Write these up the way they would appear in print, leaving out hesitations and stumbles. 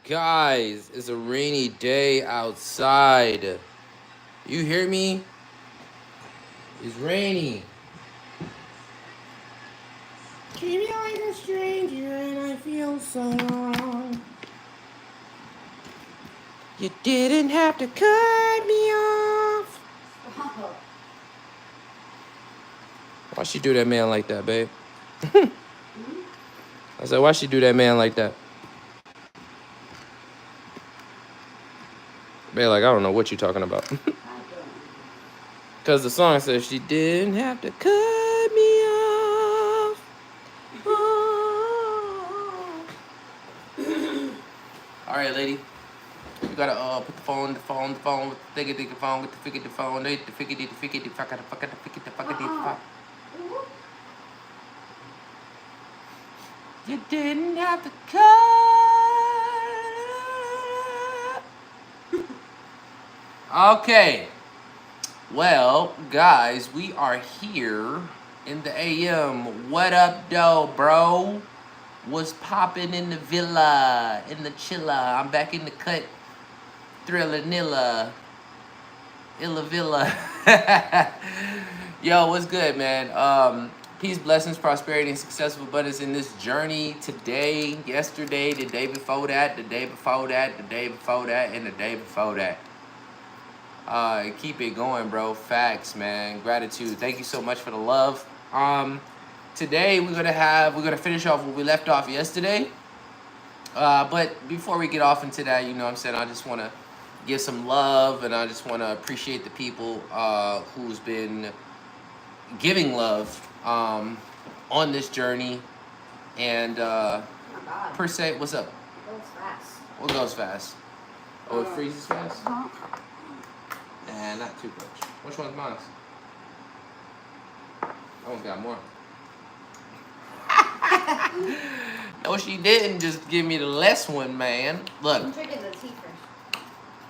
Guys, it's a rainy day outside. You hear me? It's rainy. Treat me like a stranger and I feel so wrong. You didn't have to cut me off. Why she do that man like that, babe? I said, why she do that man like that? Babe, like, I don't know what you're talking about. Because the song says she didn't have to cut me off. Oh. All right, lady. You gotta put the phone with the phone, with the figure the phone, the fuck You didn't have to cut. Okay. Well, guys, we are here in the AM. What up, though, bro? What's poppin' in the villa, in the chilla? I'm back in the cut. Thriller Nilla. Illa Villa. Yo, what's good, man? Peace, blessings, prosperity, and successful abundance in this journey today, yesterday, the day before that, the day before that, the day before that, and the day before that. Keep it going, bro. Facts, man. Gratitude. Thank you so much for the love. Today we're gonna finish off where we left off yesterday. But before we get off into that, you know what I'm saying, I just wanna give some love and I just wanna appreciate the people who's been giving love on this journey. And per se, what's up? It goes fast. What goes fast? Oh, it freezes fast? Nah, not too much. Which one's mine? That one's got more. No, she didn't. Just give me the less one, man. Look. I'm drinking the tea first.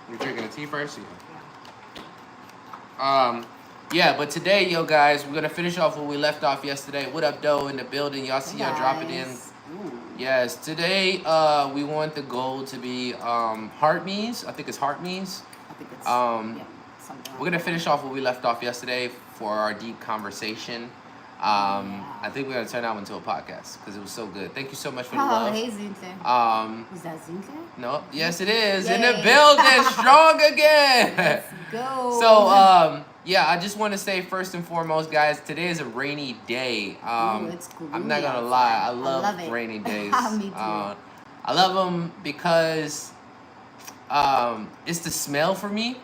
You're drinking the tea first? Yeah. Yeah, but today, yo, guys, we're going to finish off where we left off yesterday. What up, though, in the building? Y'all see y'all dropping in. Ooh. Yes, today we want the goal to be heart means. I think it's heart means. I think it's, we're going to finish off where we left off yesterday for our deep conversation. I think we're going to turn that one into a podcast because it was so good. Thank you so much for the love. Hey, Zinke. Is that Zinke? No, yes, it is. Yay. In the building, strong again. Let's go. So, yeah, I just want to say first and foremost, guys, today is a rainy day. It's cool. I'm not going to lie. I love rainy days. Me too. I love them because it's the smell for me.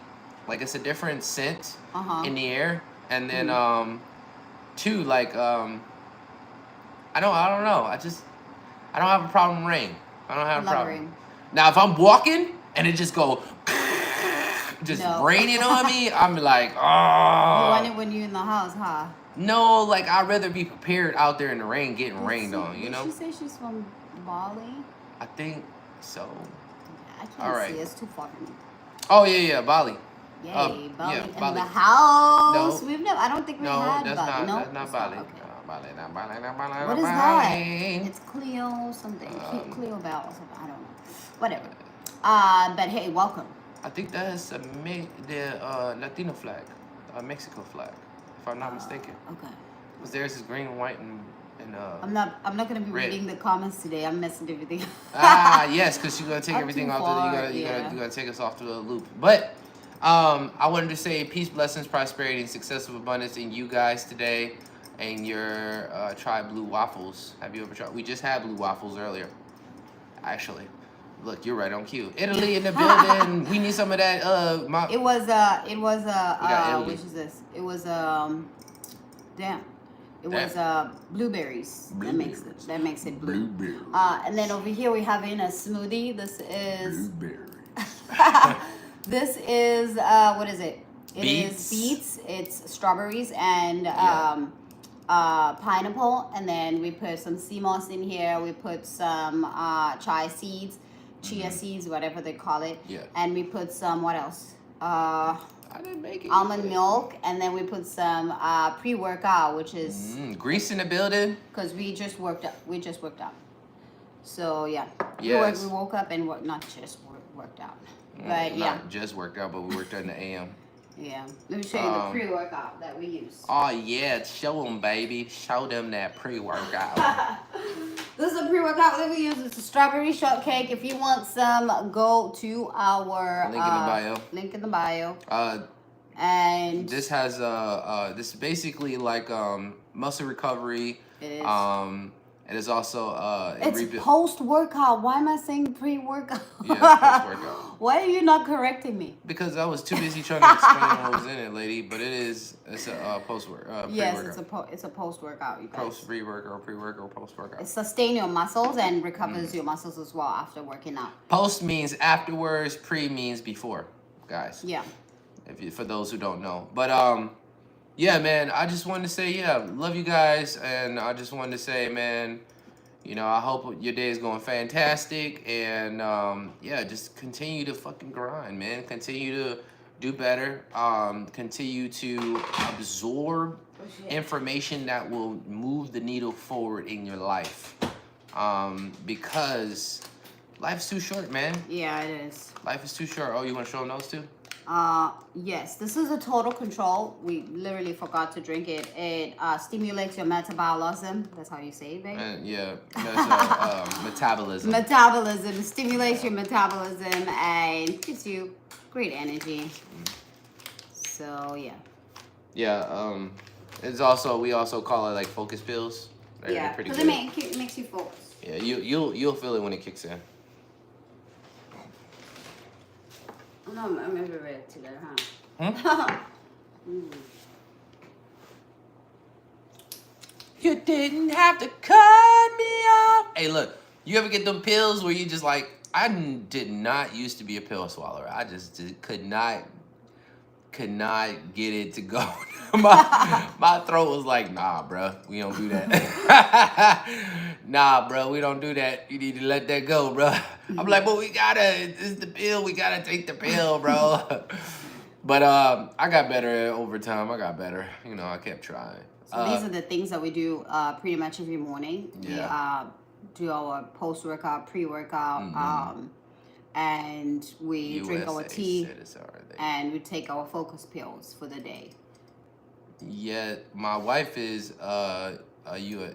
Like, it's a different scent in the air. And then, two, like, I don't know. I don't have a problem with rain. I don't have a problem. Rain. Now, if I'm walking and it just go raining on me, I'm like, oh. You want it when you're in the house, huh? No, like, I'd rather be prepared out there in the rain getting rained on, you know? Did she say she's from Bali? I think so. I can't see. It's too far from me. Oh, yeah, Bali. Yay, Bali yeah, in Bali. the house. No. We've never. I don't think we had that's Bali. That's not Bali. Okay. Bali. What is that? It's Cleo something. Cleo Bell or something. I don't know. Whatever. But hey, welcome. I think that's the Latino flag, Mexico flag, if I'm not mistaken. Okay. Because there's is green, white, and I'm not gonna be reading the comments today. I'm messing everything up. Yes, because you're gonna take everything off. You gotta take us off to the loop. But I wanted to say peace, blessings, prosperity, and success of abundance in you guys today, and your try blue waffles. Have you ever tried? We just had blue waffles earlier, actually. Look, you're right on cue. Italy in the building. We need some of that. It was which is this? It was It was blueberries. That makes it blue. Blueberry. And then over here we have in a smoothie. This is blueberry. This is what is it? It is beets. It's strawberries and pineapple, and then we put some sea moss in here. We put some chia seeds, whatever they call it. Yeah. And we put some what else? I didn't make it. Almond milk, and then we put some pre-workout, which is grease in the building. Because we just worked out. So yeah, Yes. we woke up and not just worked out, but yeah. Not just worked out, but we worked out in the AM. Yeah. Let me show you the pre-workout that we use. Oh yeah, show them, baby. Show them that pre-workout. This is a pre-workout that we use. It's a strawberry shortcake. If you want some, go to our link in the bio. Link in the bio. And this has this is basically like muscle recovery. It is. It is also it's post-workout. Why am I saying pre-workout? Yeah, post-workout. Why are you not correcting me? Because I was too busy trying to explain what was in it, lady. But it's a post-workout. Yes, it's a post-workout. You guys. Post-pre-workout, pre-workout, post-workout. It sustains your muscles and recovers your muscles as well after working out. Post means afterwards. Pre means before, guys. Yeah. For those who don't know, but yeah, man, I just wanted to say, love you guys, and I just wanted to say, man, I hope your day is going fantastic, and yeah, just continue to fucking grind, man. Continue to do better. Continue to absorb information that will move the needle forward in your life, because life's too short, man. Yeah, it is. Life is too short. Oh, you want to show them those too? Yes, this is a total control. We literally forgot to drink it. It stimulates your metabolism. That's how you say it, babe? Yeah, that's metabolism. Metabolism. It stimulates your metabolism and gives you great energy. So, yeah. Yeah, it's also, we also call it like focus pills. Yeah, because it makes you focus. Yeah, you'll feel it when it kicks in. No, I'm never ready to that, huh? You didn't have to cut me off. Hey, look, you ever get them pills where you just like, I did not used to be a pill swallower. I just could not get it to go. my throat was like, nah, bro, we don't do that. Nah, bro, we don't do that. You need to let that go, bro. I'm like, but it's the pill. We gotta take the pill, bro. But I got better over time. I got better. I kept trying. So these are the things that we do pretty much every morning. Yeah. We do our post-workout, pre-workout, and we drink our tea, and we take our focus pills for the day. Yeah, my wife is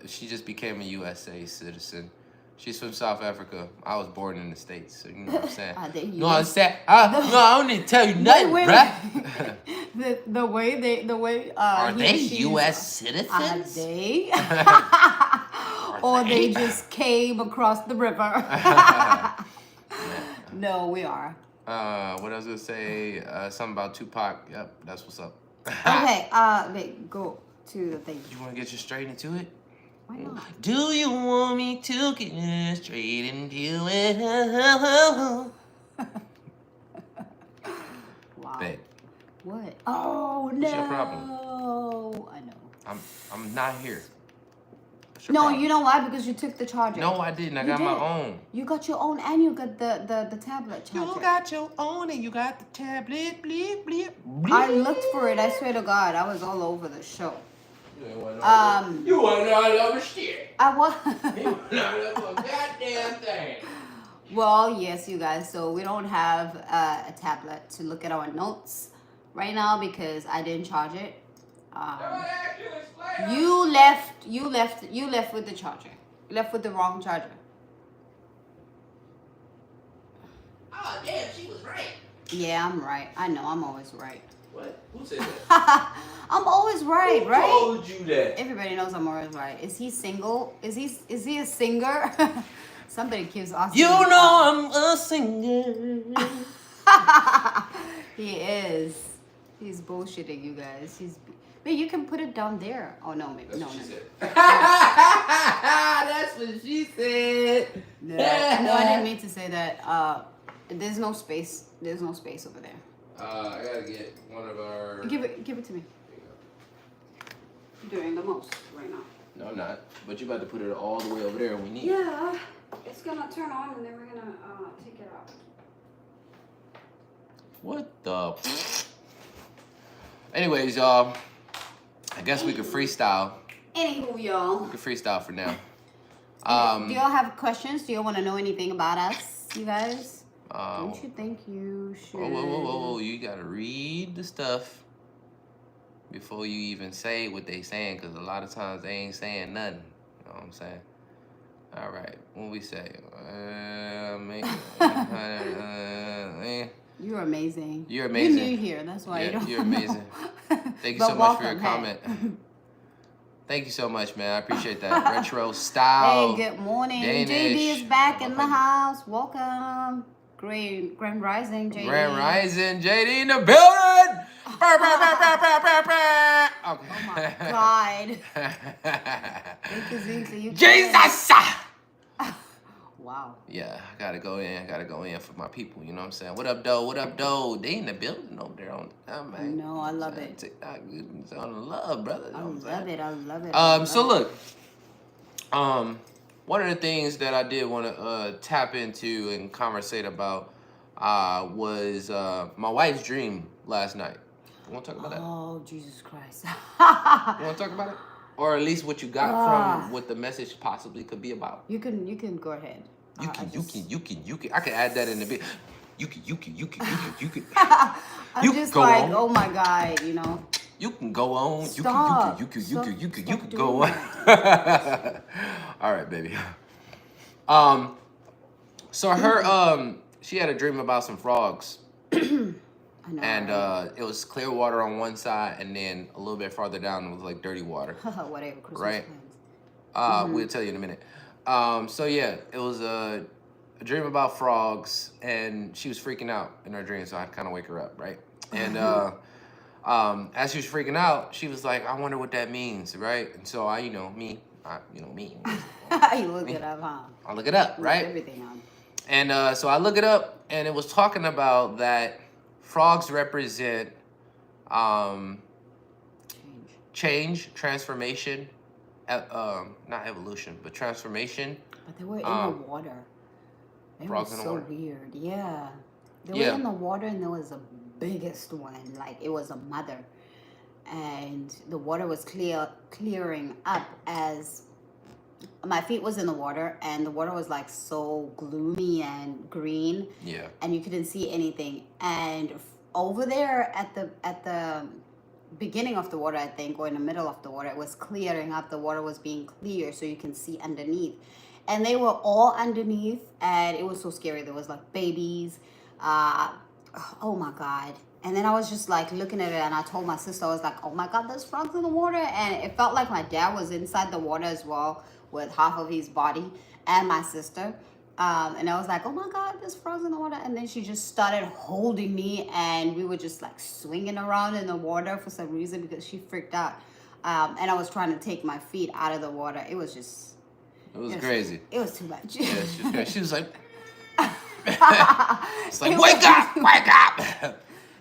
she just became a USA citizen. She's from South Africa. I was born in the States, so you know what I'm saying. No, I'm saying. I don't need to tell you nothing, bruh. the way are they U.S. citizens? Are they? Or they just came across the river. No, we are. What I was gonna say, something about Tupac. Yep, that's what's up. Okay, wait, go to the thing. You wanna get you straight into it? Why not? Do you want me to get straight into it? Wow. Babe. What? Oh no. What's your problem? I know. I'm not here. No, problem? You know why? Because you took the charger. No, I didn't. I got my own. You got your own, and you got the tablet charger. You got your own, and you got the tablet. Bleep, bleep, bleep. I looked for it. I swear to God, I was all over the show. You wasn't all over shit. I was. You wasn't all over a goddamn thing. Well, yes, you guys. So we don't have a tablet to look at our notes right now because I didn't charge it. You left with the charger. You left with the wrong charger. Oh damn, she was right. Yeah, I'm right. I know, I'm always right. What? Who said that? I'm always right, Who right? Who told you that? Everybody knows I'm always right. Is he single? Is he a singer? Somebody keeps asking. You know I'm a singer. He is. He's bullshitting you guys. But you can put it down there. Oh no, maybe That's no. what she said. That's what she said. No, I didn't mean to say that. There's no space. There's no space over there. I gotta get one of our. Give it to me. You're doing the most right now. No, I'm not. But you about to put it all the way over there, and we need. Yeah, it's gonna turn on, and then we're gonna take it out. What the? Anyways, y'all. I guess we could freestyle. Anywho, y'all. We could freestyle for now. Do y'all have questions? Do you want to know anything about us, you guys? Don't you think you should? Whoa. You got to read the stuff before you even say what they saying, because a lot of times they ain't saying nothing. You know what I'm saying? All right. What we say? You're amazing. You're amazing. You're new here. That's why you don't You're amazing. Thank you so much for your comment. Thank you so much, man. I appreciate that. Retro style. Hey, good morning. Danish. JD is back in the house. Welcome. Grand Rising, JD. Grand Rising, JD in the building. Okay. Oh my God. Jesus. Wow. Yeah, I gotta go in for my people. You know what I'm saying? What up, though? They in the building over there on. Man. No, I love it. TikTok, it's on love, brother. I love it. So look, one of the things that I did want to tap into and conversate about was my wife's dream last night. You want to talk about that? Oh, Jesus Christ. You want to talk about it? Or at least what you got from what the message possibly could be about. You can go ahead. You can. I can add that in the bit. You can. I'm just like, on. Oh my God, you know. You can go on. Stop. You can go on. All right, baby. So her she had a dream about some frogs. I know, and right? It was clear water on one side, and then a little bit farther down was like dirty water. Whatever. Christmas right? plans. We'll tell you in a minute. So yeah, it was a dream about frogs, and she was freaking out in her dream, so I had to kind of wake her up, right? And as she was freaking out, she was like, "I wonder what that means," right? And so me. You look it up, huh? I look it up, right? Everything up. And so I look it up, and it was talking about that frogs represent change, transformation, not evolution, but transformation. But they were in the water. It was so weird. Yeah. They were in the water, and there was the biggest one. Like, it was a mother. And the water was clearing up as my feet was in the water, and the water was like so gloomy and green. Yeah. And you couldn't see anything. And over there at the beginning of the water, I think, or in the middle of the water, it was clearing up. The water was being clear, so you can see underneath. And they were all underneath, and it was so scary. There was like babies. Oh my God. And then I was just like looking at it, and I told my sister, I was like, oh my God, there's frogs in the water. And it felt like my dad was inside the water as well, with half of his body, and my sister. And I was like, oh my God, there's frogs in the water. And then she just started holding me, and we were just like swinging around in the water for some reason because she freaked out. And I was trying to take my feet out of the water. It was just... It was crazy. It was too much. Yeah, she was like... It's like, wake up!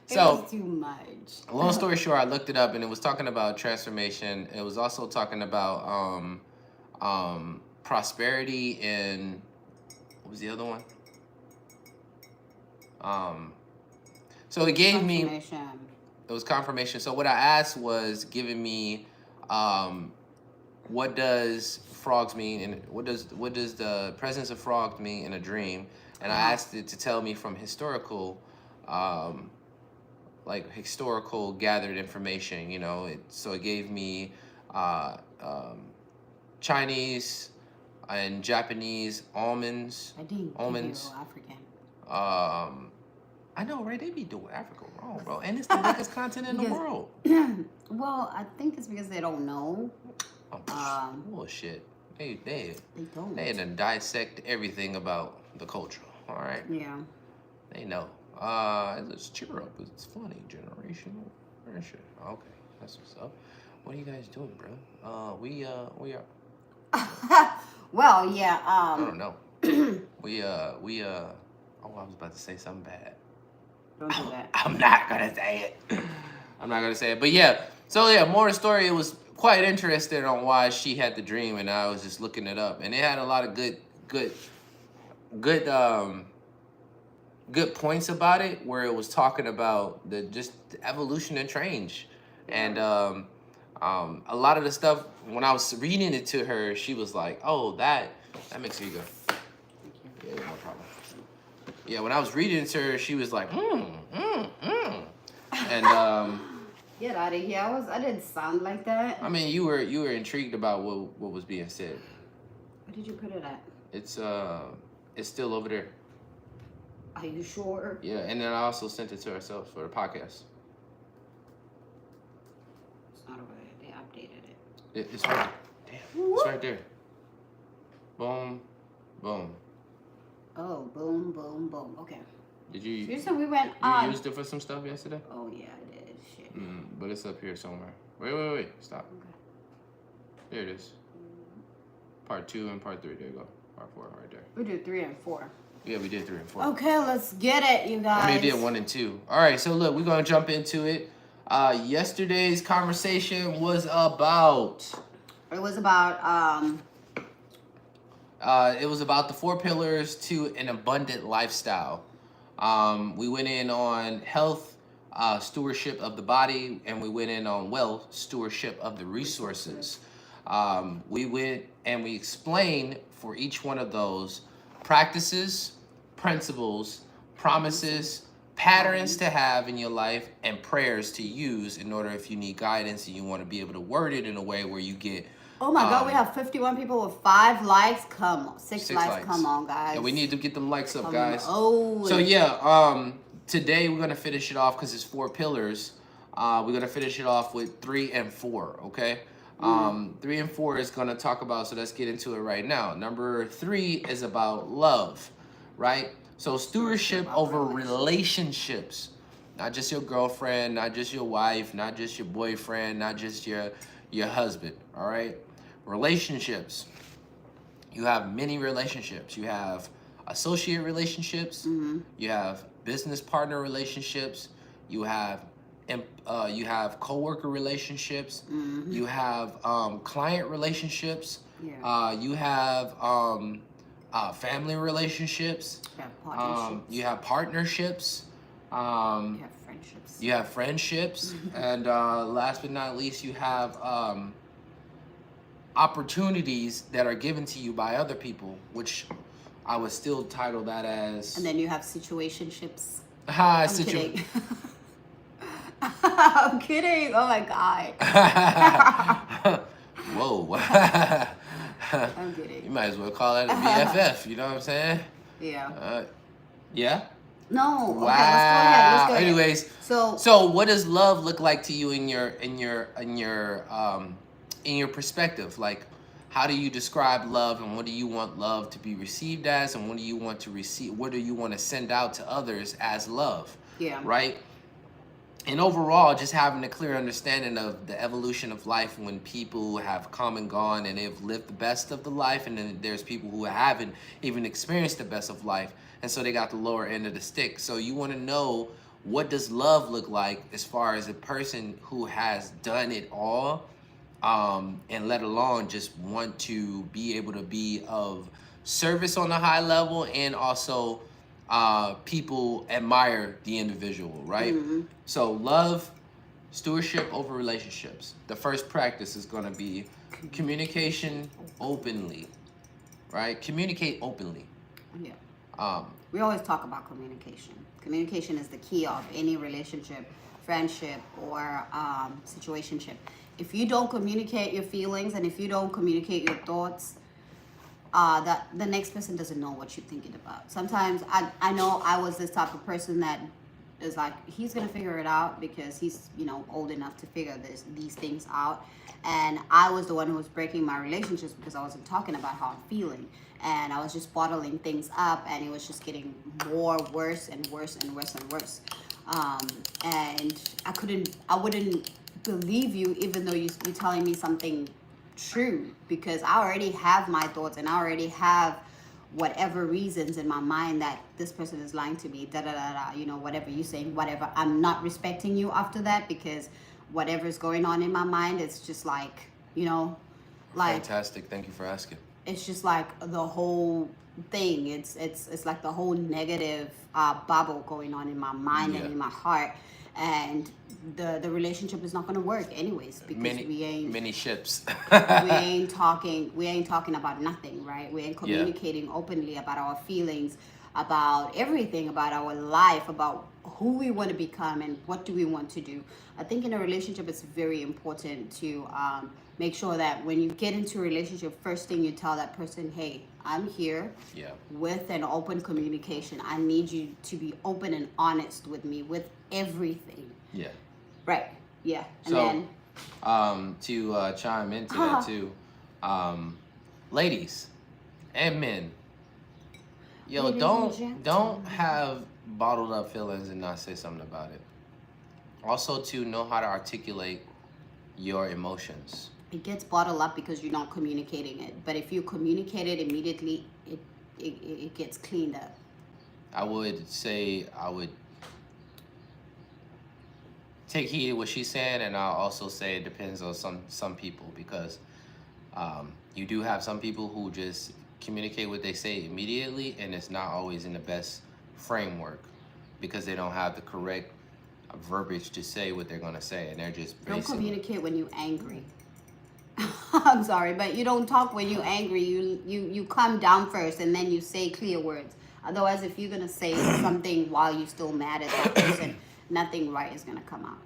So, it was too much. Long story short, I looked it up, and it was talking about transformation. It was also talking about prosperity and... What was the other one? So it gave me... It was confirmation. So what I asked was giving me... what does frogs mean, and what does the presence of frogs mean in a dream? And I asked it to tell me from historical gathered information, you know. So it gave me Chinese and Japanese almonds. I didn't almonds. African. I know, right? They be doing Africa wrong, bro. And it's the biggest continent in the world. Well, I think it's because they don't know. Bullshit. They don't. They done dissect everything about the culture. All right. Yeah. They know. Let's cheer up. It's funny. Generational friendship. Okay, that's what's up. What are you guys doing, bro? We are. Well, yeah. I don't know. we Oh, I was about to say something bad. Don't do that. I'm not gonna say it. But yeah. So yeah, more of the story. It was quite interested on why she had the dream, and I was just looking it up, and it had a lot of good points about it, where it was talking about the evolution and change. And a lot of the stuff, when I was reading it to her, she was like, oh, that That makes it go. Thank you. Yeah, no problem. Yeah, when I was reading to her, she was like, and Get out of here! I didn't sound like that. I mean, you were intrigued about what was being said. Where did you put it at? It's still over there. Are you sure? Yeah, and then I also sent it to ourselves for the podcast. It's not over there. They updated it. It's right. Damn, it's right there. Boom, boom. Oh, boom, boom, boom. Okay. Did you? You said we went You on. used it for some stuff yesterday. Oh yeah, I did. Shit. But it's up here somewhere. Wait. Stop. Okay. There it is. Part 2 and part 3. There you go. Part 4 right there. We did 3 and 4. Yeah, we did 3 and 4. Okay, let's get it, you guys. I mean, we did 1 and 2. All right, so look, we're gonna jump into it. Yesterday's conversation was about. It was about It was about the 4 pillars to an abundant lifestyle. We went in on health, stewardship of the body, and we went in on wealth, stewardship of the resources. We went and we explained for each one of those practices, principles, promises, patterns to have in your life, and prayers to use in order if you need guidance and you want to be able to word it in a way where you get. Oh my God, we have 51 people with 5 likes. Come on, 6 6 likes. likes. Come on, guys. And we need to get them likes up, Come guys. on. So yeah, today we're gonna finish it off because it's 4 pillars. We're gonna finish it off with 3 and 4. Okay. 3 and 4 is gonna talk about. So let's get into it right now. Number 3 is about love, right? So stewardship over relationships, not just your girlfriend, not just your wife, not just your boyfriend, not just your husband. All right. Relationships. You have many relationships. You have associate relationships. You have business partner relationships. You have coworker relationships. You have client relationships. Yeah. You have family relationships. You have partnerships. You have friendships. You have friendships. And last but not least, you have opportunities that are given to you by other people, which I would still title that as. And then you have situationships. I'm kidding. I'm kidding. Oh my God. Whoa. I'm kidding. You might as well call that a BFF. You know what I'm saying? Yeah. Yeah. No. Wow. Okay, let's go ahead. Anyways, so what does love look like to you in your perspective? Like, how do you describe love, and what do you want love to be received as, and what do you want to receive? What do you want to send out to others as love? Yeah. Right. And overall, just having a clear understanding of the evolution of life when people have come and gone and they've lived the best of the life, and then there's people who haven't even experienced the best of life, and so they got the lower end of the stick. So you want to know, what does love look like as far as a person who has done it all, and let alone just want to be able to be of service on a high level, and also people admire the individual, right? So love, stewardship over relationships. The first practice is going to be communication openly, right? Communicate openly. Yeah. We always talk about communication. Communication is the key of any relationship, friendship, or situationship. If you don't communicate your feelings, and if you don't communicate your thoughts, that the next person doesn't know what you're thinking about. Sometimes I know I was this type of person that is like, he's gonna figure it out because he's old enough to figure these things out, and I was the one who was breaking my relationships because I wasn't talking about how I'm feeling, and I was just bottling things up, and it was just getting worse and worse and worse and worse. And I wouldn't believe you even though you're telling me something true, because I already have my thoughts, and I already have whatever reasons in my mind that this person is lying to me, whatever you're saying, whatever. I'm not respecting you after that, because whatever's going on in my mind, it's just like, Fantastic. Thank you for asking. It's just like the whole thing. It's like the whole negative bubble going on in my mind and Yeah. in my heart, and the relationship is not going to work anyways because Many ships. we ain't talking about nothing, right? We ain't Yeah. communicating openly about our feelings, about everything, about our life, about who we want to become and what do we want to do. I think in a relationship it's very important to make sure that when you get into a relationship, first thing you tell that person, hey, I'm here Yeah. with an open communication. I need you to be open and honest with me with everything. Yeah. Right. Yeah. And So, then to chime into that too, ladies and men, yo, ladies and don't gentlemen, have bottled up feelings and not say something about it. Also, to know how to articulate your emotions. it gets bottled up because you're not communicating it. But if you communicate it immediately, it gets cleaned up. I would say I would take heed of what she's saying, and I'll also say it depends on some people because you do have some people who just communicate what they say immediately, and it's not always in the best framework because they don't have the correct verbiage to say what they're gonna say, and they're just Don't basically. communicate when you're angry. I'm sorry, but you don't talk when you're angry. You calm down first and then you say clear words. Otherwise, if you're gonna say something while you're still mad at that person, nothing right is gonna come out.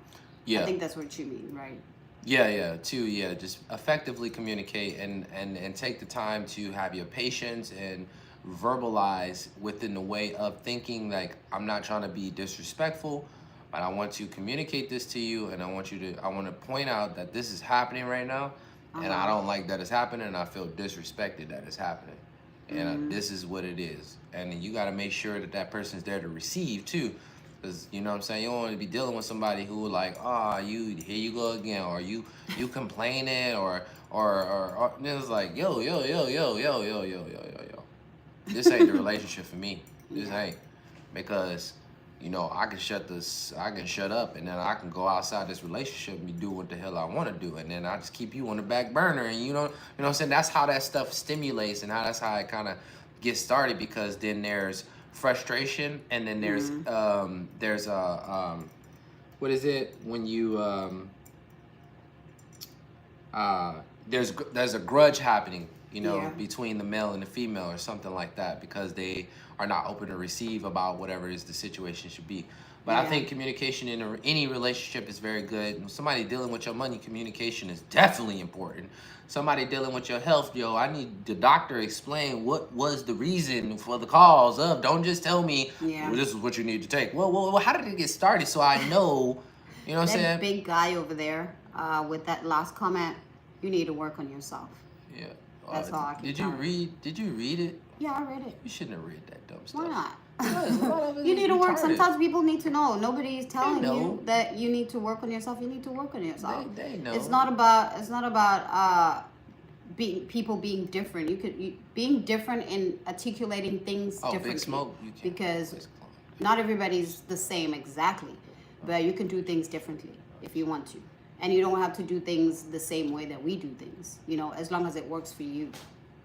Yeah. I think that's what you mean, right? Yeah. Just effectively communicate and take the time to have your patience and verbalize within the way of thinking like I'm not trying to be disrespectful, but I want to communicate this to you and I want to point out that this is happening right now and I don't like that it's happening and I feel disrespected that it's happening. And this is what it is. And you got to make sure that that person's there to receive too. Cause you know what I'm saying, you don't want to be dealing with somebody who like, you here you go again, or you complaining, or and it's like, yo. This ain't the relationship for me. This ain't because, I can shut up, and then I can go outside this relationship and do what the hell I want to do, and then I just keep you on the back burner, and you know what I'm saying. That's how that stuff stimulates, and that's how it kind of gets started because then there's frustration, and then there's what is it when you there's a grudge happening, between the male and the female or something like that because they are not open to receive about whatever is the situation should be. But I think communication in any relationship is very good. Somebody dealing with your money, communication is definitely important. Somebody dealing with your health, I need the doctor explain what was the reason for the cause of. Don't just tell me, well, this is what you need to take. Well, how did it get started so I know, you know what I'm saying? That big guy over there with that last comment, you need to work on yourself. Yeah. That's all I can Did tell you read it? Yeah, I read it. You shouldn't have read that dumb stuff. Why not? Because a lot of it You is need to work. retarded. Sometimes people need to know. Nobody is telling know. you that you need to work on yourself. You need to work on yourself. They know. It's not about people being different. Being different in articulating things differently. Big Smoke. You can't because not everybody's the same exactly, but you can do things differently if you want to, and you don't have to do things the same way that we do things. As long as it works for you.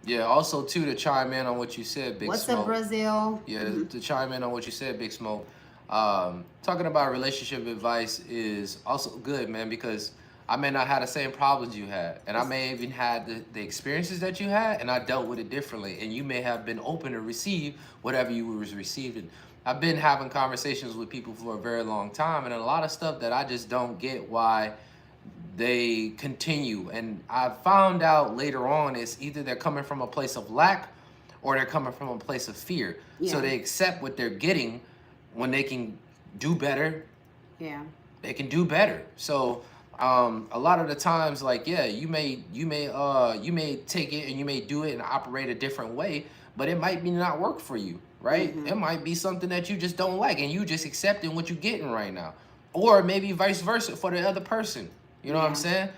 Yeah, also, too, to chime in on what you said, Big Smoke. What's up, Brazil? Yeah, to chime in on what you said, Big Smoke. Talking about relationship advice is also good, man, because I may not have the same problems you had. And I may even had the experiences that you had, and I dealt with it differently. And you may have been open to receive whatever you was receiving. I've been having conversations with people for a very long time, and a lot of stuff that I just don't get why they continue. And I found out later on it's either they're coming from a place of lack or they're coming from a place of fear. Yeah. So they accept what they're getting when they can do better. Yeah. They can do better. So a lot of the times, like, yeah, you may take it and you may do it and operate a different way, but it might be not work for you, right? It might be something that you just don't like and you just accepting what you're getting right now. Or maybe vice versa for the other person. You know what I'm saying?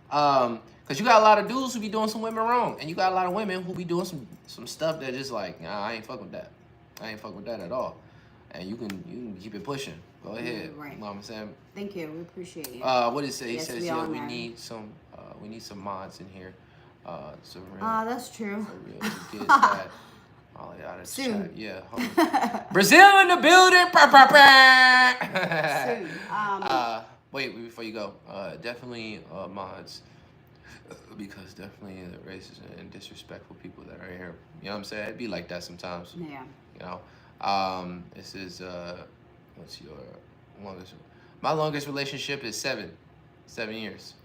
Because you got a lot of dudes who be doing some women wrong, and you got a lot of women who be doing some stuff that just like, nah, I ain't fuck with that. I ain't fuck with that at all. And you can keep it pushing. Go ahead. Right. You know what I'm saying? Thank you. We appreciate it. What did it say? Yes, He says, we all we married. need some mods in here. So real, That's true. for real to get that. Oh yeah, that's Soon. chat. Yeah. Brazil in the building. Soon. Wait, before you go, definitely mods, because definitely the racist and disrespectful people that are here. You know what I'm saying? It'd be like that sometimes. Yeah. You know. This is what's your longest? My longest relationship is 7 years.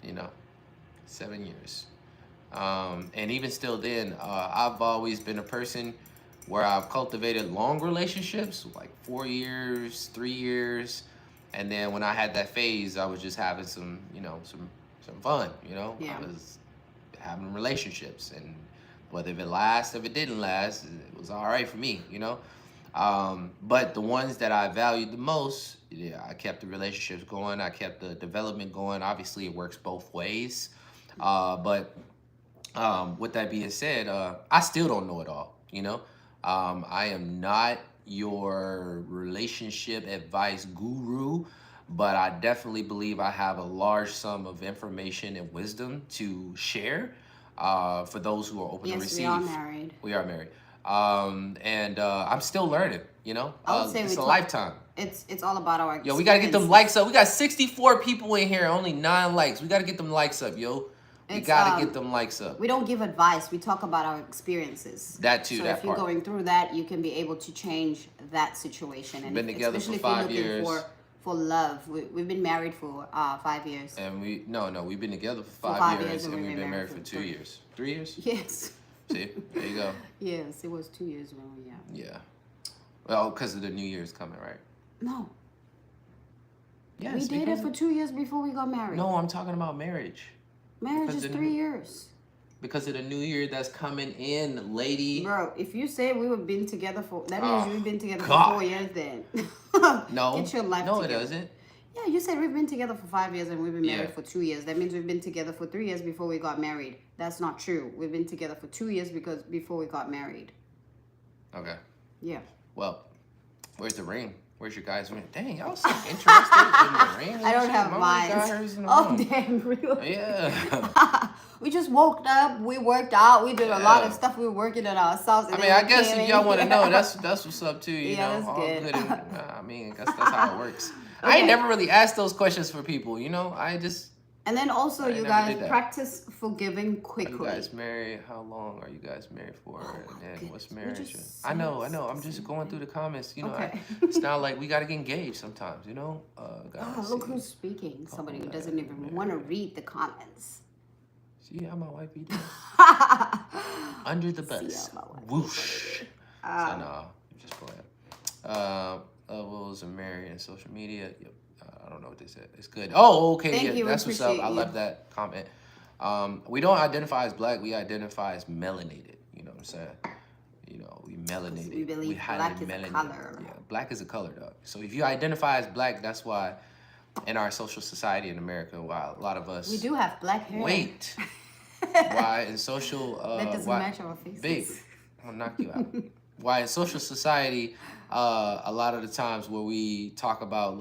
You know, 7 years. And even still then, I've always been a person where I've cultivated long relationships, like 4 years, 3 years, and then when I had that phase, I was just having some, some fun. Yeah. I was having relationships, and whether it lasts, if it didn't last, it was all right for me. But the ones that I valued the most, yeah, I kept the relationships going. I kept the development going. Obviously, it works both ways. But with that being said, I still don't know it all. I am not your relationship advice guru, but I definitely believe I have a large sum of information and wisdom to share for those who are open to receive. Yes, we are married. We are married. And I'm still learning, I would say it's a lifetime. It's all about our experiences. Yo, we got to get them likes up. We got 64 people in here, only 9 likes. We got to get them likes up, yo. We got to get them likes up. We don't give advice. We talk about our experiences. That too, so that if you're part. going through that, you can be able to change that situation. And Been together for 5 years. For love. We've been married for 5 years. And we've been together for 5 years, and we've been married for 2 years. 3 years? Yes. See, there you go. Yes, it was 2 years when we Yeah. Well, because of the New Year's coming, right? No. Yes. We dated for 2 years before we got married. No, I'm talking about marriage. Marriage is 3 years. Because of the New Year that's coming in, lady. Bro, if you say we were been together for, that means we've been together for 4 years then. No. Get your life no, together. it doesn't. Yeah, you said we've been together for 5 years and we've been married for 2 years. That means we've been together for 3 years before we got married. That's not true. We've been together for 2 years before we got married. Okay. Yeah. Well, where's the ring? Where's your guys' ring? Dang, y'all so interested in the ring. I don't have mine. Oh, damn, really? Yeah. We just woke up. We worked out. We did a lot of stuff. We were working on ourselves. I mean, I guess if y'all want to know, that's what's up too. You know, that's all good. I mean, that's how it works. I ain't never really asked those questions for people. I just. And then also, you guys practice forgiving quickly. Are you guys married? How long are you guys married for? And then what's marriage? I know. I'm just going through the comments. It's not like we gotta get engaged sometimes. Look who's speaking. Somebody who doesn't even want to read the comments. See how my wife be doing? Under the bus. Whoosh. So no, just playing. Levels of married and social media. Yep. I don't know what they said. It's good. Oh, okay. Thank you. That's what's up. I you. love that comment. We don't identify as black. We identify as melanated. You know what I'm saying? We melanated. We believe black is a color. Yeah, black is a color, dog. So if you identify as black, that's why in our social society in America, why a lot of us... We do have black hair. Wait. Why in social... that doesn't match our faces. Babe, I'm gonna knock you out. Why in social society, a lot of the times where we talk about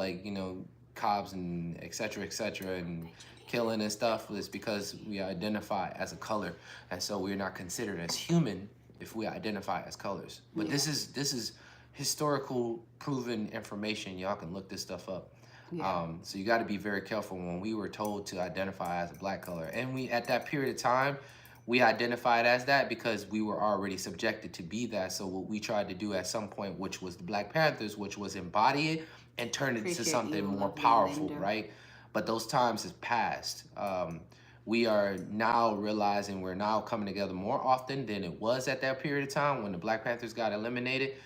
cops and et cetera, and killing and stuff is because we identify as a color, and so we're not considered as human if we identify as colors. But this is historical proven information. Y'all can look this stuff up. Yeah. So you got to be very careful when we were told to identify as a black color, and we at that period of time we identified as that because we were already subjected to be that. So what we tried to do at some point, which was the Black Panthers, which was embody it and turn it into something more powerful, right? But those times have passed. We are now realizing we're now coming together more often than it was at that period of time when the Black Panthers got eliminated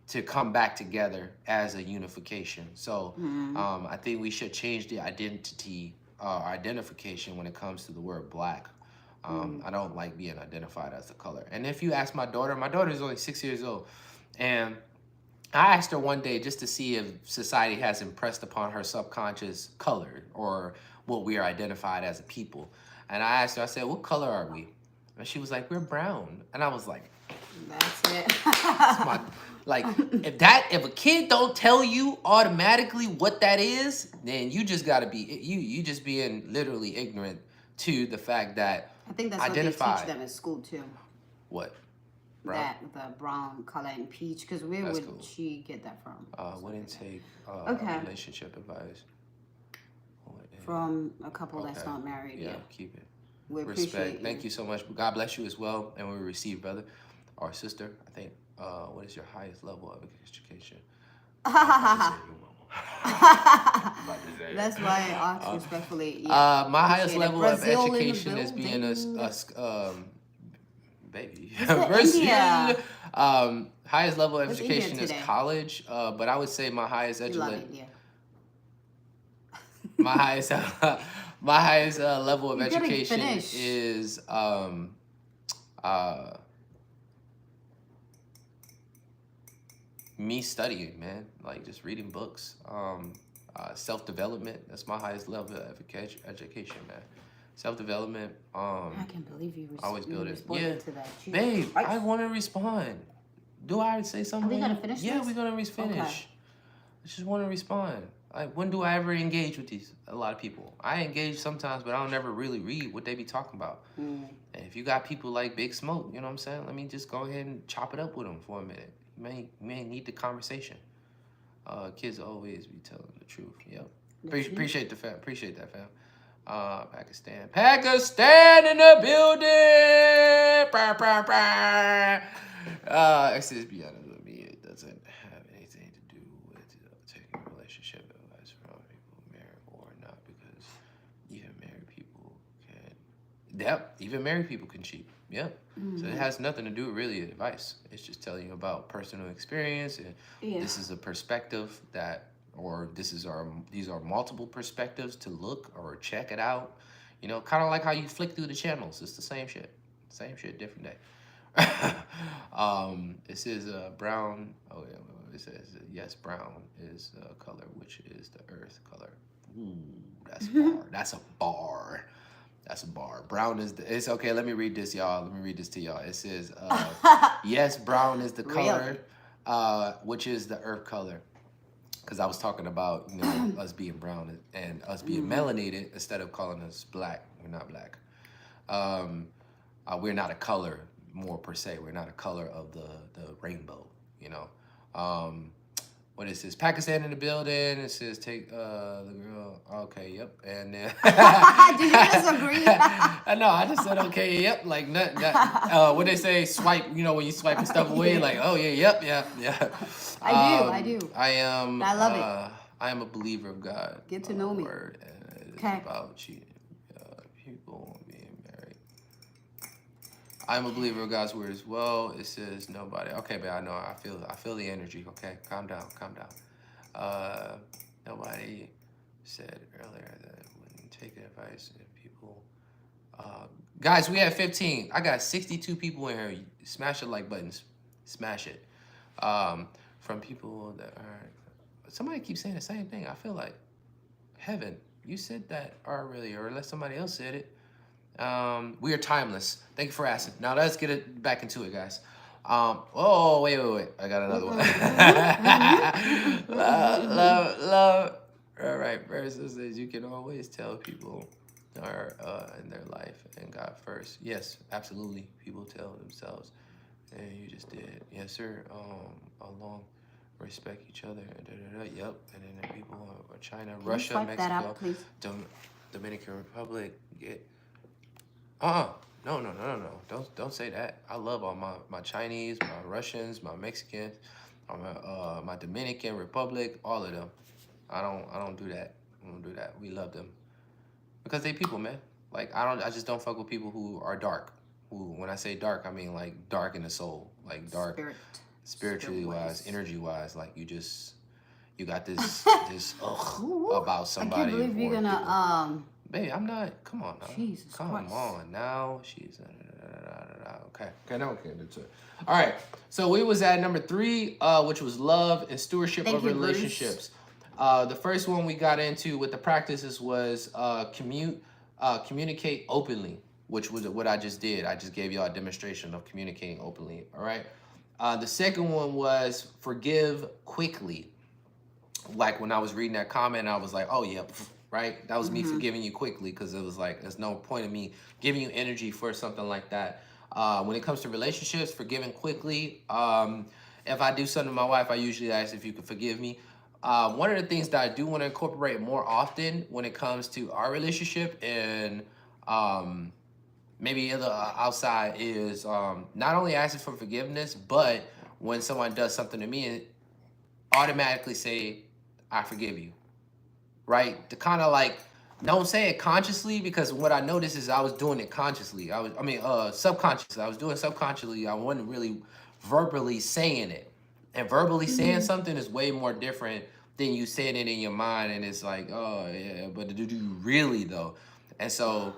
to come back together as a unification. So I think we should change the identification when it comes to the word black. I don't like being identified as a color. And if you ask my daughter is only 6 years old, and I asked her one day just to see if society has impressed upon her subconscious color or what we are identified as a people. And I asked her, I said, what color are we? And she was like, we're brown. And I was like, that's it. If a kid don't tell you automatically what that is, then you just gotta be, you just being literally ignorant to the fact that I think that's what they teach them in school too. What? Brown. the brown color and peach. Because where That's would cool. she get that from? Wouldn't take Okay. relationship advice. From a couple that's Okay. not married. Yeah, Yeah. keep it. We Respect. appreciate Thank you so much. God bless you as well. And we receive, brother, or sister. I think. What is your highest level of education? I'm about to say you, mama. That's why I asked respectfully. Yeah. My highest Appreciate it. level of Brazil in the education is being building. baby. What's the Brazil. India? Highest level of What's education India is today? college. But I would say my highest You love it, yeah. my highest my highest level of You're getting education finished. is me studying, man. Like just reading books. Self-development. That's my highest level of education, man. Self-development. I can't believe you always build it. responded to that. Jesus Babe, Christ. I want to respond. Do I say something? Are we gonna finish Yeah, this? we're gonna finish. Okay. I just want to respond. Like, when do I ever engage with a lot of people? I engage sometimes, but I don't never really read what they be talking about. And if you got people like Big Smoke, you know what I'm saying? Let me just go ahead and chop it up with them for a minute. You may need the conversation. Kids always be telling the truth. Yep. Appreciate the fam. Appreciate that, fam. Pakistan in the building. Bah, bah, bah. It says, be honest with me, it doesn't have anything to do with taking relationship advice from people married or not, because even married people can. Yep, even married people can cheat. Yep. So it has nothing to do with really advice. It's just telling you about personal experience, and this is a perspective that, or these are multiple perspectives to look or check it out. You know, kind of like how you flick through the channels. It's the same shit, different day. It says brown. Oh yeah, it says yes, brown is a color, which is the earth color. Ooh, that's a bar. That's a bar. That's a bar. Brown is it's okay. Let me read this, y'all. Let me read this to y'all. It says, yes, brown is the color, which is the earth color. Because I was talking about, you know, us being brown and us being melanated instead of calling us black. We're not black. We're not a color more per se. We're not a color of the rainbow, you know. What is this? Pakistan in the building. It says take the girl. Okay, yep. And then Did you disagree? No, I just said okay, yep. Like not what they say, swipe. You know, when you swiping stuff away, like oh yeah, yep, yeah. I do. I am. I love it. I am a believer of God. Get to know me. Word, and it's about cheating. People being married. I'm a believer of God's word as well. It says nobody. Okay, but I know I feel the energy. Okay, calm down. Nobody said earlier that wouldn't take advice if people. Guys, we have 15. I got 62 people in here. Smash the like buttons. Smash it. From people that are. Somebody keeps saying the same thing. I feel like heaven. You said that already, or unless somebody else said it. We are timeless. Thank you for asking. Now let's get it back into it, guys. Oh, wait. I got another one. love. All right, verses says you can always tell people are in their life and God first. Yes, absolutely. People tell themselves, and you just did. Yes, sir. Along. Respect each other. Yep. And then the people are China, Russia, Mexico, that out, please? Dominican Republic. No. Don't say that. I love all my Chinese, my Russians, my Mexicans, my Dominican Republic, all of them. I don't do that. I don't do that. We love them because they people, man. Like I just don't fuck with people who are dark. Who, when I say dark, I mean like dark in the soul, like dark. Spiritually wise, energy wise, like you got this about somebody. I can't believe you're gonna Babe, I'm not. Come on now. Jesus Come Christ. on now. She's okay. Now we can do it. All right. So we was at number 3, which was love and stewardship of relationships. The first one we got into with the practices was communicate openly, which was what I just did. I just gave y'all a demonstration of communicating openly. All right. The second one was forgive quickly. Like when I was reading that comment, I was like, oh, yeah, right? That was me forgiving you quickly because it was like, there's no point in me giving you energy for something like that. When it comes to relationships, forgiving quickly. If I do something to my wife, I usually ask if you could forgive me. One of the things that I do want to incorporate more often when it comes to our relationship and um, maybe other outside is not only asking for forgiveness, but when someone does something to me, automatically say, I forgive you, right? To kind of like, don't say it consciously because what I noticed is I was doing it consciously. Subconsciously. I was doing it subconsciously. I wasn't really verbally saying it. And verbally saying something is way more different than you saying it in your mind. And it's like, oh, yeah, but do you really though? And so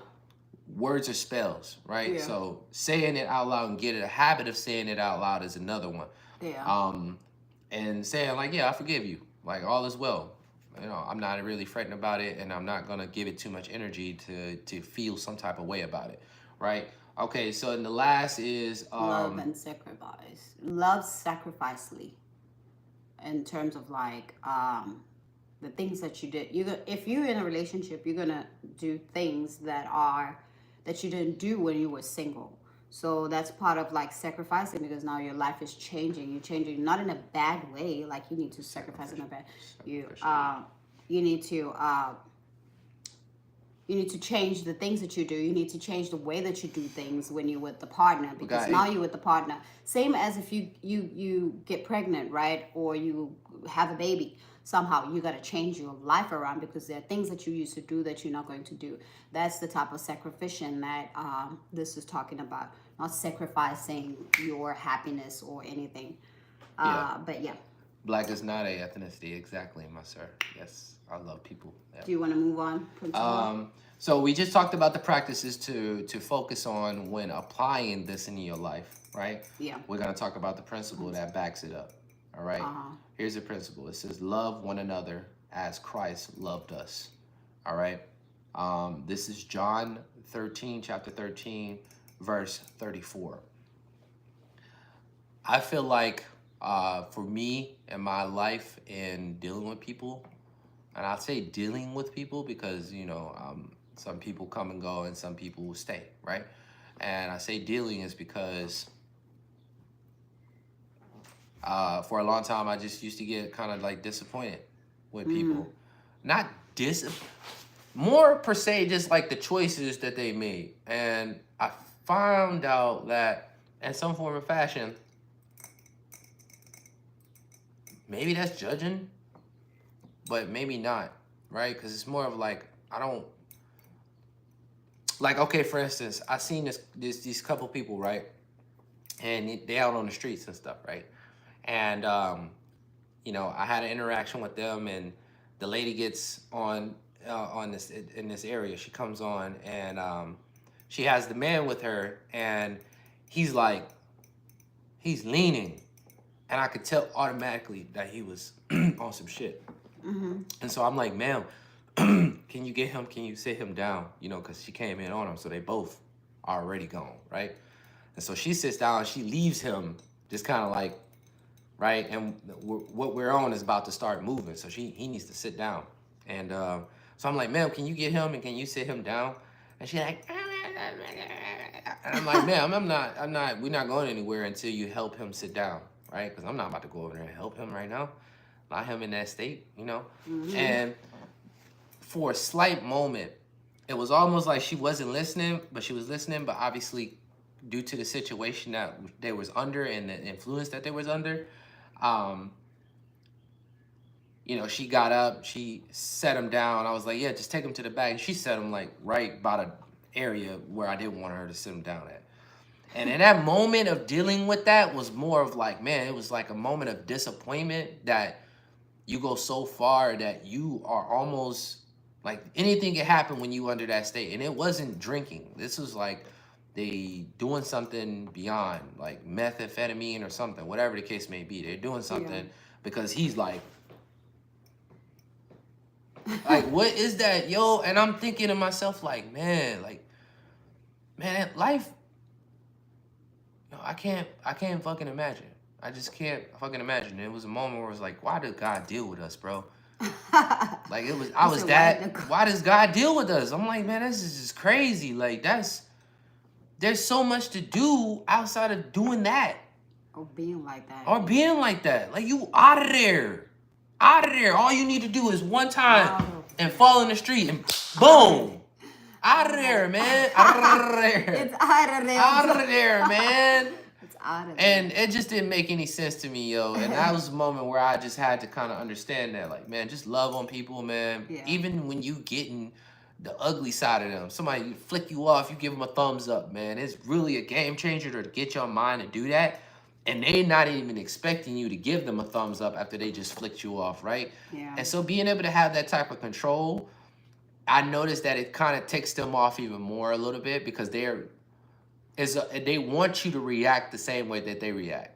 words are spells, right? Yeah. So saying it out loud and getting a habit of saying it out loud is another one. Yeah. And saying like, yeah, I forgive you, like all is well. You know, I'm not really fretting about it, and I'm not gonna give it too much energy to feel some type of way about it, right? Okay, so and the last is Love and sacrifice. Love sacrificely in terms of like the things that you did. If you're in a relationship, you're gonna do things that you didn't do when you were single. So that's part of like sacrificing because now your life is changing. You're changing not in a bad way, like you need to sacrifice in a bad. You need to you need to change the things that you do. You need to change the way that you do things when you're with the partner because now you're with the partner. Same as if you get pregnant, right? Or you have a baby. Somehow you got to change your life around because there are things that you used to do that you're not going to do. That's the type of sacrificial that this is talking about. Not sacrificing your happiness or anything. But yeah. Black is not a ethnicity, exactly, my sir. Yes, I love people. Yeah. Do you want to move on? So we just talked about the practices to focus on when applying this in your life, right? Yeah. We're gonna talk about the principle that backs it up. All right. Here's the principle. It says, "Love one another as Christ loved us." All right. This is John 13, chapter 13, verse 34. I feel like for me in my life in dealing with people, and I'll say dealing with people because, you know, some people come and go and some people will stay, right? And I say dealing is because for a long time I just used to get kind of like disappointed with people. Not more per se, just like the choices that they made. And I found out that in some form or fashion, maybe that's judging, but maybe not, right? Because it's more of like, I don't, like, okay, for instance, I seen these couple people, right? And they out on the streets and stuff, right? And, you know, I had an interaction with them and the lady gets on this, in this area, she comes on and she has the man with her and he's like, he's leaning. And I could tell automatically that he was on some shit. And so I'm like, ma'am, can you get him? Can you sit him down? You know, because she came in on him. So they both are already gone, right? And so she sits down, she leaves him just kind of like, right? And what we're on is about to start moving. So he needs to sit down. And so I'm like, ma'am, can you get him and can you sit him down? And she's like, and I'm like, ma'am, we're not going anywhere until you help him sit down, right? Because I'm not about to go over there and help him right now. Not him in that state, you know? And for a slight moment, it was almost like she wasn't listening, but she was listening, but obviously due to the situation that they was under and the influence that they was under, you know, she got up, she set him down. I was like, yeah, just take him to the back. And she set him like right by the area where I didn't want her to sit him down at. And in that moment of dealing with that was more of like, man, it was like a moment of disappointment that you go so far that you are almost like anything can happen when you under that state. And it wasn't drinking. This was like they doing something beyond like methamphetamine or something, whatever the case may be. They're doing something because he's like, what is that, yo? And I'm thinking to myself, like, man, life, you know, I can't fucking imagine. I just can't fucking imagine. It was a moment where it was like, why did God deal with us, bro? Like why does God deal with us? I'm like, man, this is just crazy. Like there's so much to do outside of doing that. Or being like that. Or being like that. Like, you out of there. Out of there. All you need to do is one time and fall in the street and boom. Out of there, man. Out of there. It's out of there. Out of there, man. It's out of there. And it just didn't make any sense to me, yo. And that was a moment where I just had to kind of understand that, like, man, just love on people, man. Yeah. Even when you getting the ugly side of them, somebody flick you off, you give them a thumbs up, man. It's really a game changer to get your mind to do that. And they not even expecting you to give them a thumbs up after they just flicked you off, right? Yeah. And so being able to have that type of control, I noticed that it kind of takes them off even more a little bit, because they want you to react the same way that they react.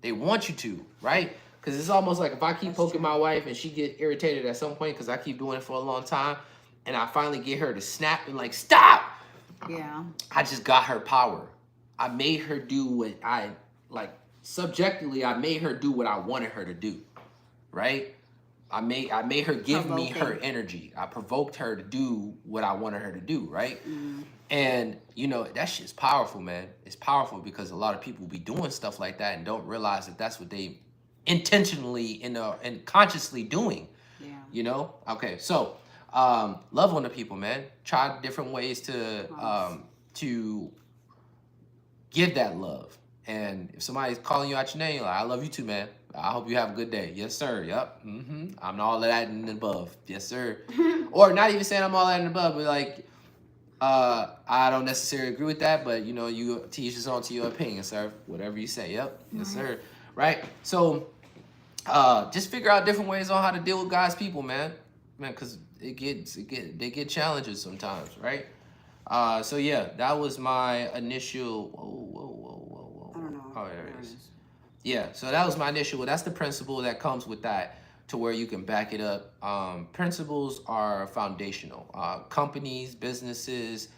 They want you to, right? Because it's almost like if I keep poking my wife and she get irritated at some point because I keep doing it for a long time, and I finally get her to snap and like, stop. Yeah. I just got her power. I made her do what subjectively, I made her do what I wanted her to do, right? I made her give me her energy. I provoked her to do what I wanted her to do, right? And, you know, that shit's powerful, man. It's powerful because a lot of people be doing stuff like that and don't realize that that's what they intentionally and consciously doing, you know? Okay, so love on the people, man. Try different ways to give that love. And if somebody's calling you out your name, like, I love you too, man. I hope you have a good day. Yes, sir. Yep. I'm all of that and above. Yes, sir. Or not even saying I'm all that and above, but like, I don't necessarily agree with that, but you know, you teach us on to your opinion, sir. Whatever you say. Yep. Yes, sir. Right. So, just figure out different ways on how to deal with God's people, man. Because they get challenges sometimes, right? So yeah, that was my initial. I don't know. Oh, there it is. Yeah, so that was my initial. Well, that's the principle that comes with that, to where you can back it up. Principles are foundational. Companies, businesses,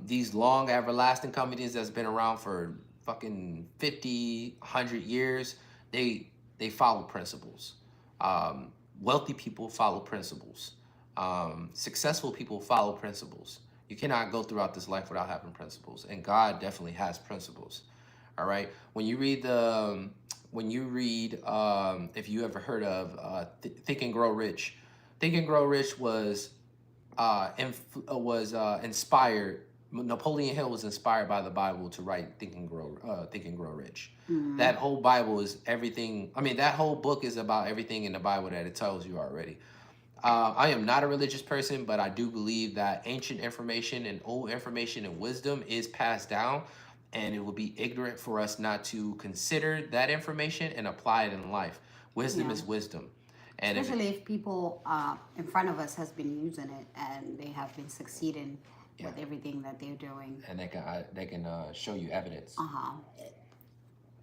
these long, everlasting companies that's been around for fucking 50, 100 years, they follow principles. Wealthy people follow principles. Successful people follow principles. You cannot go throughout this life without having principles, and God definitely has principles. All right. When you read if you ever heard of Think and Grow Rich, Think and Grow Rich was inspired. Napoleon Hill was inspired by the Bible to write Think and Grow Rich. That whole Bible is everything. I mean, that whole book is about everything in the Bible that it tells you already. I am not a religious person, but I do believe that ancient information and old information and wisdom is passed down. And it would be ignorant for us not to consider that information and apply it in life. Wisdom is wisdom. And especially if people in front of us has been using it and they have been succeeding with everything that they're doing. And they can show you evidence.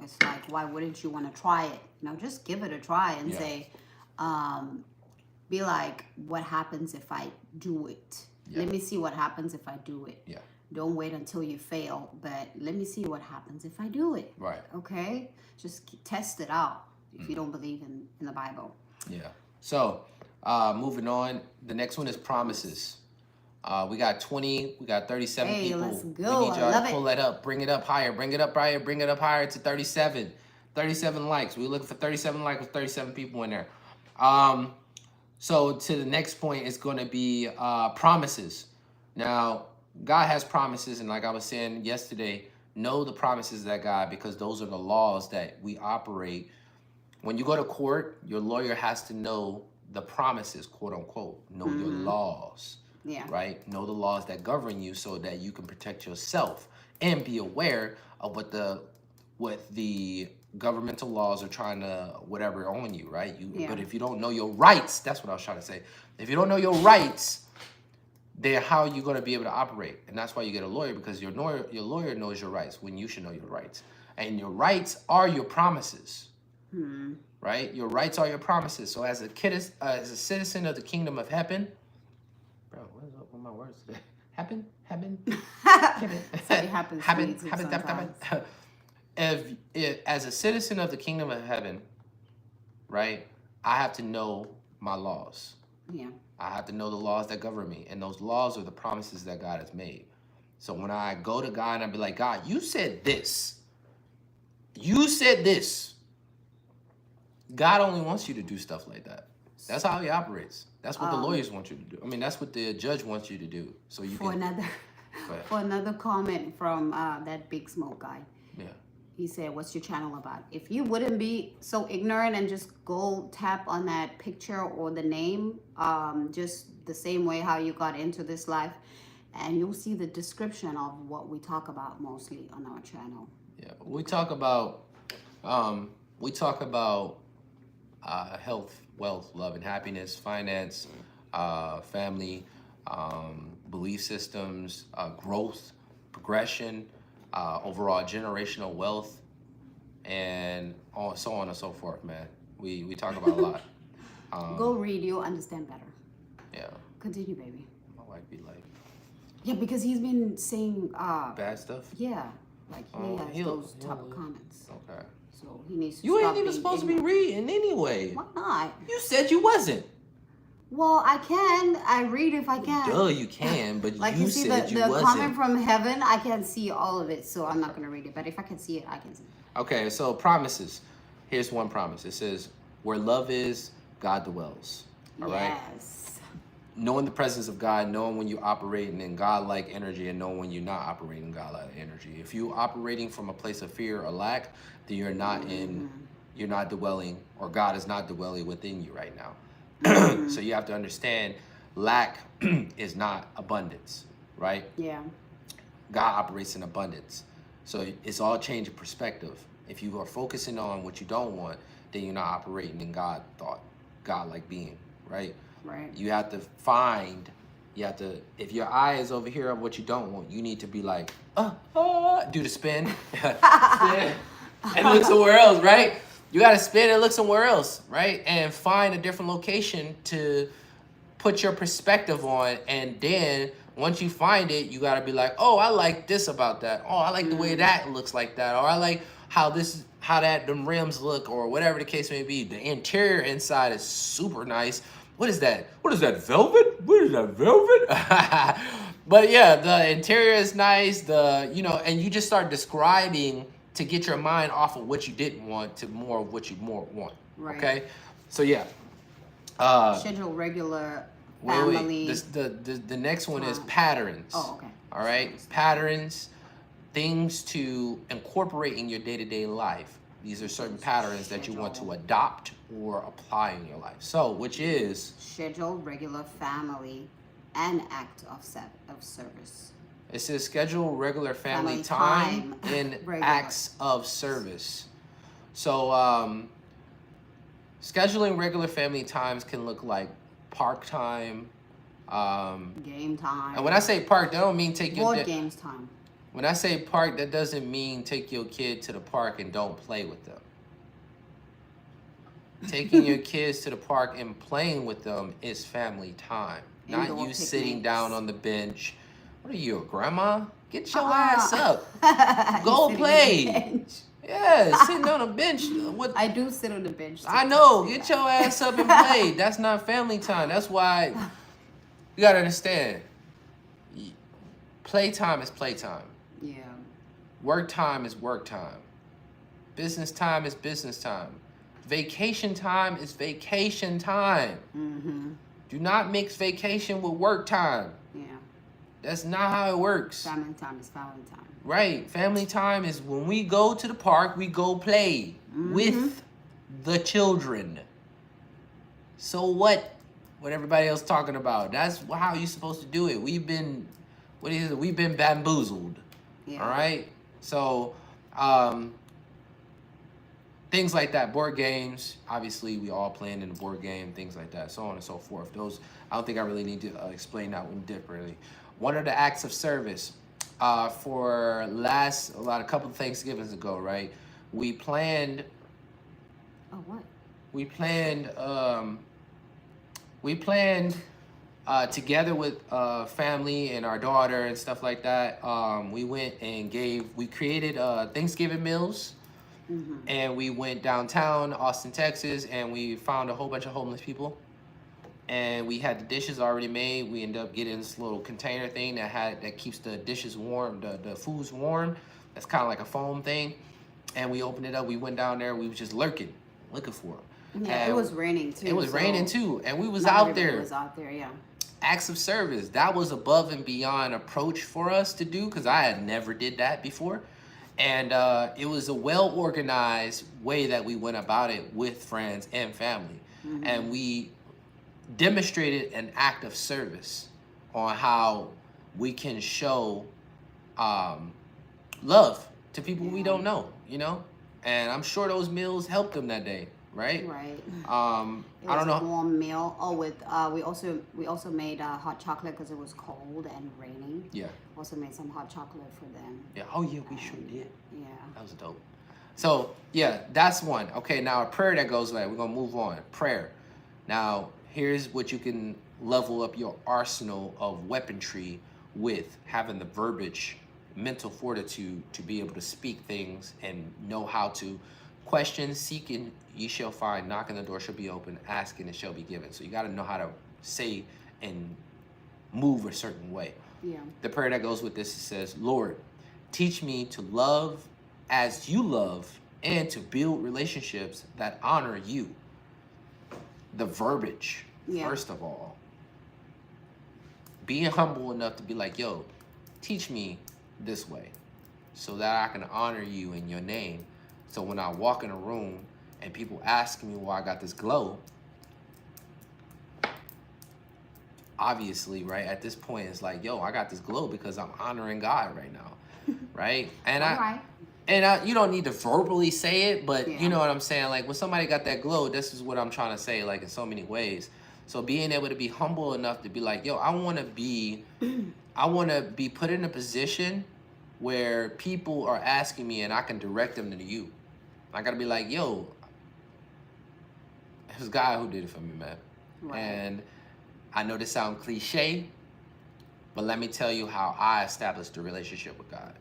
It's like, why wouldn't you want to try it? You know, just give it a try and say, be like, what happens if I do it? Let me see what happens if I do it. Don't wait until you fail, but let me see what happens if I do it. Right. Okay? Just test it out if you don't believe in the Bible. Yeah. So, moving on. The next one is promises. We got 37 people. Let's go. We need y'all to pull that up. Bring it up higher. Bring it up higher to 37. 37 likes. We're looking for 37 likes with 37 people in there. So to the next point is going to be promises. Now, God has promises, and like I was saying yesterday, know the promises of that God, because those are the laws that we operate. When you go to court, your lawyer has to know the promises, quote unquote, know your laws, right? Know the laws that govern you so that you can protect yourself and be aware of what the governmental laws are trying to whatever on you, right? But if you don't know your rights, that's what I was trying to say. If you don't know your rights, then how are you going to be able to operate? And that's why you get a lawyer, because your lawyer knows your rights when you should know your rights. And your rights are your promises, right? Your rights are your promises. So as a citizen of the kingdom of heaven, bro, what is up with my words today? Heaven? So it happens sometimes. If as a citizen of the kingdom of heaven, right, I have to know my laws. I have to know the laws that govern me, and those laws are the promises that God has made. So when I go to God and I be like, God, you said this. You said this. God only wants you to do stuff like that. That's how he operates. That's what the lawyers want you to do. I mean, that's what the judge wants you to do. So you for can. another comment from that Big Smoke guy. Yeah. He said, what's your channel about? If you wouldn't be so ignorant and just go tap on that picture or the name, just the same way how you got into this life, and you'll see the description of what we talk about mostly on our channel. Yeah, we talk about health, wealth, love, and happiness, finance, family, belief systems, growth, progression, overall generational wealth, and so on and so forth, man. We talk about a lot. Go read, you'll understand better. Yeah. Continue, baby. My wife be like, yeah, because he's been saying bad stuff? Yeah, like he has those type of comments. Okay. So he needs to You stop ain't even being supposed to be ignorant. reading anyway. Why not? You said you wasn't. Well, I can. I read if I can. Duh, you can, but like you see said the you comment wasn't. from heaven, I can't see all of it, so I'm not gonna read it. But if I can see it, I can see it. Okay, so promises. Here's one promise. It says, where love is, God dwells. All right? Yes. Knowing the presence of God, knowing when you're operating in God-like energy, and knowing when you're not operating in God-like energy. If you're operating from a place of fear or lack, then you're not dwelling, or God is not dwelling within you right now. So you have to understand, lack is not abundance, right? Yeah. God operates in abundance. So it's all change of perspective. If you are focusing on what you don't want, then you're not operating in God thought, God-like being, right? Right. You have to if your eye is over here of what you don't want, you need to be like, do the spin, spin and look somewhere else, right? You got to spin and look somewhere else, right? And find a different location to put your perspective on. And then once you find it, you got to be like, oh, I like this about that. Oh, I like the way that looks like that. Or I like how them rims look, or whatever the case may be. The interior inside is super nice. What is that? What is that, velvet? What is that, velvet? But yeah, the interior is nice. And you just start describing to get your mind off of what you didn't want to more of what you more want. Right. Okay? So yeah. Schedule regular family. Wait. The next one is patterns. Oh, okay. All right? Patterns, things to incorporate in your day-to-day life. These are certain patterns that you want to adopt or apply in your life. So, which is? Schedule regular family and act of service. It says schedule regular family time in acts of service. So, scheduling regular family times can look like park time, game time. And when I say park, that don't mean take your board games time. When I say park, that doesn't mean take your kid to the park and don't play with them. Taking your kids to the park and playing with them is family time. Not you sitting down on the bench. What are you, a grandma? Get your ass up. Go play. Yeah, sitting on a bench. I do sit on the bench. I know. Get your ass up and play. That's not family time. That's why you gotta understand. Playtime is playtime. Yeah. Work time is work time. Business time is business time. Vacation time is vacation time. Mm-hmm. Do not mix vacation with work time. Yeah. That's not how it works. Family time is family time. Right. Family time is when we go to the park, we go play with the children. So what everybody else talking about? That's how you're supposed to do it. We've been bamboozled. Yeah. All right? So, things like that, board games, obviously we all playing in a board game, things like that, so on and so forth. Those, I don't think I really need to explain that one differently. One of the acts of service, for a couple of Thanksgivings ago, right? We planned. Oh, what? We planned together with family and our daughter and stuff like that. We went and we created Thanksgiving meals. Mm-hmm. And we went downtown, Austin, Texas, and we found a whole bunch of homeless people. and we had the dishes already made. We ended up getting this little container thing that keeps the dishes warm, the foods warm. That's kind of like a foam thing. And we opened it up. We went down there. We was just looking for them. Yeah, it was raining too. It was raining too, and we was not out everybody there. was out there, yeah. Acts of service. That was above and beyond approach for us to do because I had never did that before. And it was a well-organized way that we went about it with friends and family. And we demonstrated an act of service on how we can show love to people we don't know, you know? And I'm sure those meals helped them that day, right? Right. I don't know. A warm meal. Oh, with we also made hot chocolate because it was cold and raining. Yeah. Also made some hot chocolate for them. Yeah. Oh yeah, we sure did. Yeah. That was dope. So yeah, that's one. Okay, now a prayer that goes like we're gonna move on. Prayer. Now here's what you can level up your arsenal of weaponry with: having the verbiage, mental fortitude to be able to speak things and know how to question, seeking ye shall find, knocking the door shall be open, asking it shall be given. So you got to know how to say and move a certain way. Yeah. The prayer that goes with this says, Lord, teach me to love as you love and to build relationships that honor you. The verbiage, first of all. Being humble enough to be like, yo, teach me this way so that I can honor you in your name. So when I walk in a room and people ask me why I got this glow, obviously, right, at this point, it's like, yo, I got this glow because I'm honoring God right now, right? And you don't need to verbally say it, but you know what I'm saying? Like, when somebody got that glow, this is what I'm trying to say, like, in so many ways. So being able to be humble enough to be like, yo, I want to be put in a position where people are asking me and I can direct them to you. I got to be like, yo, there's a guy who did it for me, man. Right. And I know this sounds cliche, but let me tell you how I established a relationship with God,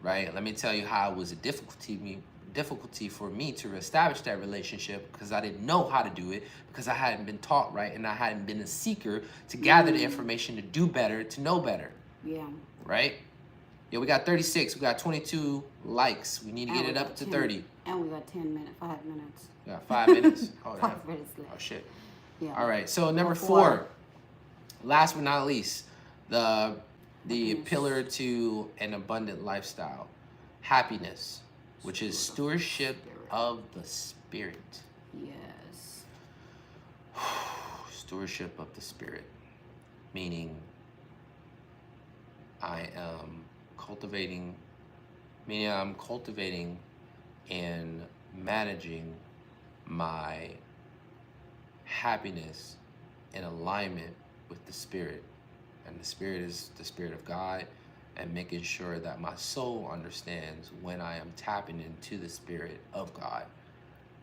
right? Let me tell you how it was a difficulty for me to establish that relationship because I didn't know how to do it, because I hadn't been taught right and I hadn't been a seeker to gather the information to do better, to know better. Yeah. Right? Yeah, we got 36. We got 22 likes. We need to get it up to 30. And we got 5 minutes. Yeah, 5 minutes. Oh, 5 minutes left. Oh, shit. Yeah. All right. So number 4, last but not least, the pillar to an abundant lifestyle, happiness, which is stewardship of the spirit. Yes. Stewardship of the spirit, meaning I'm cultivating and managing my happiness in alignment with the Spirit. And the Spirit is the Spirit of God, and making sure that my soul understands when I am tapping into the Spirit of God,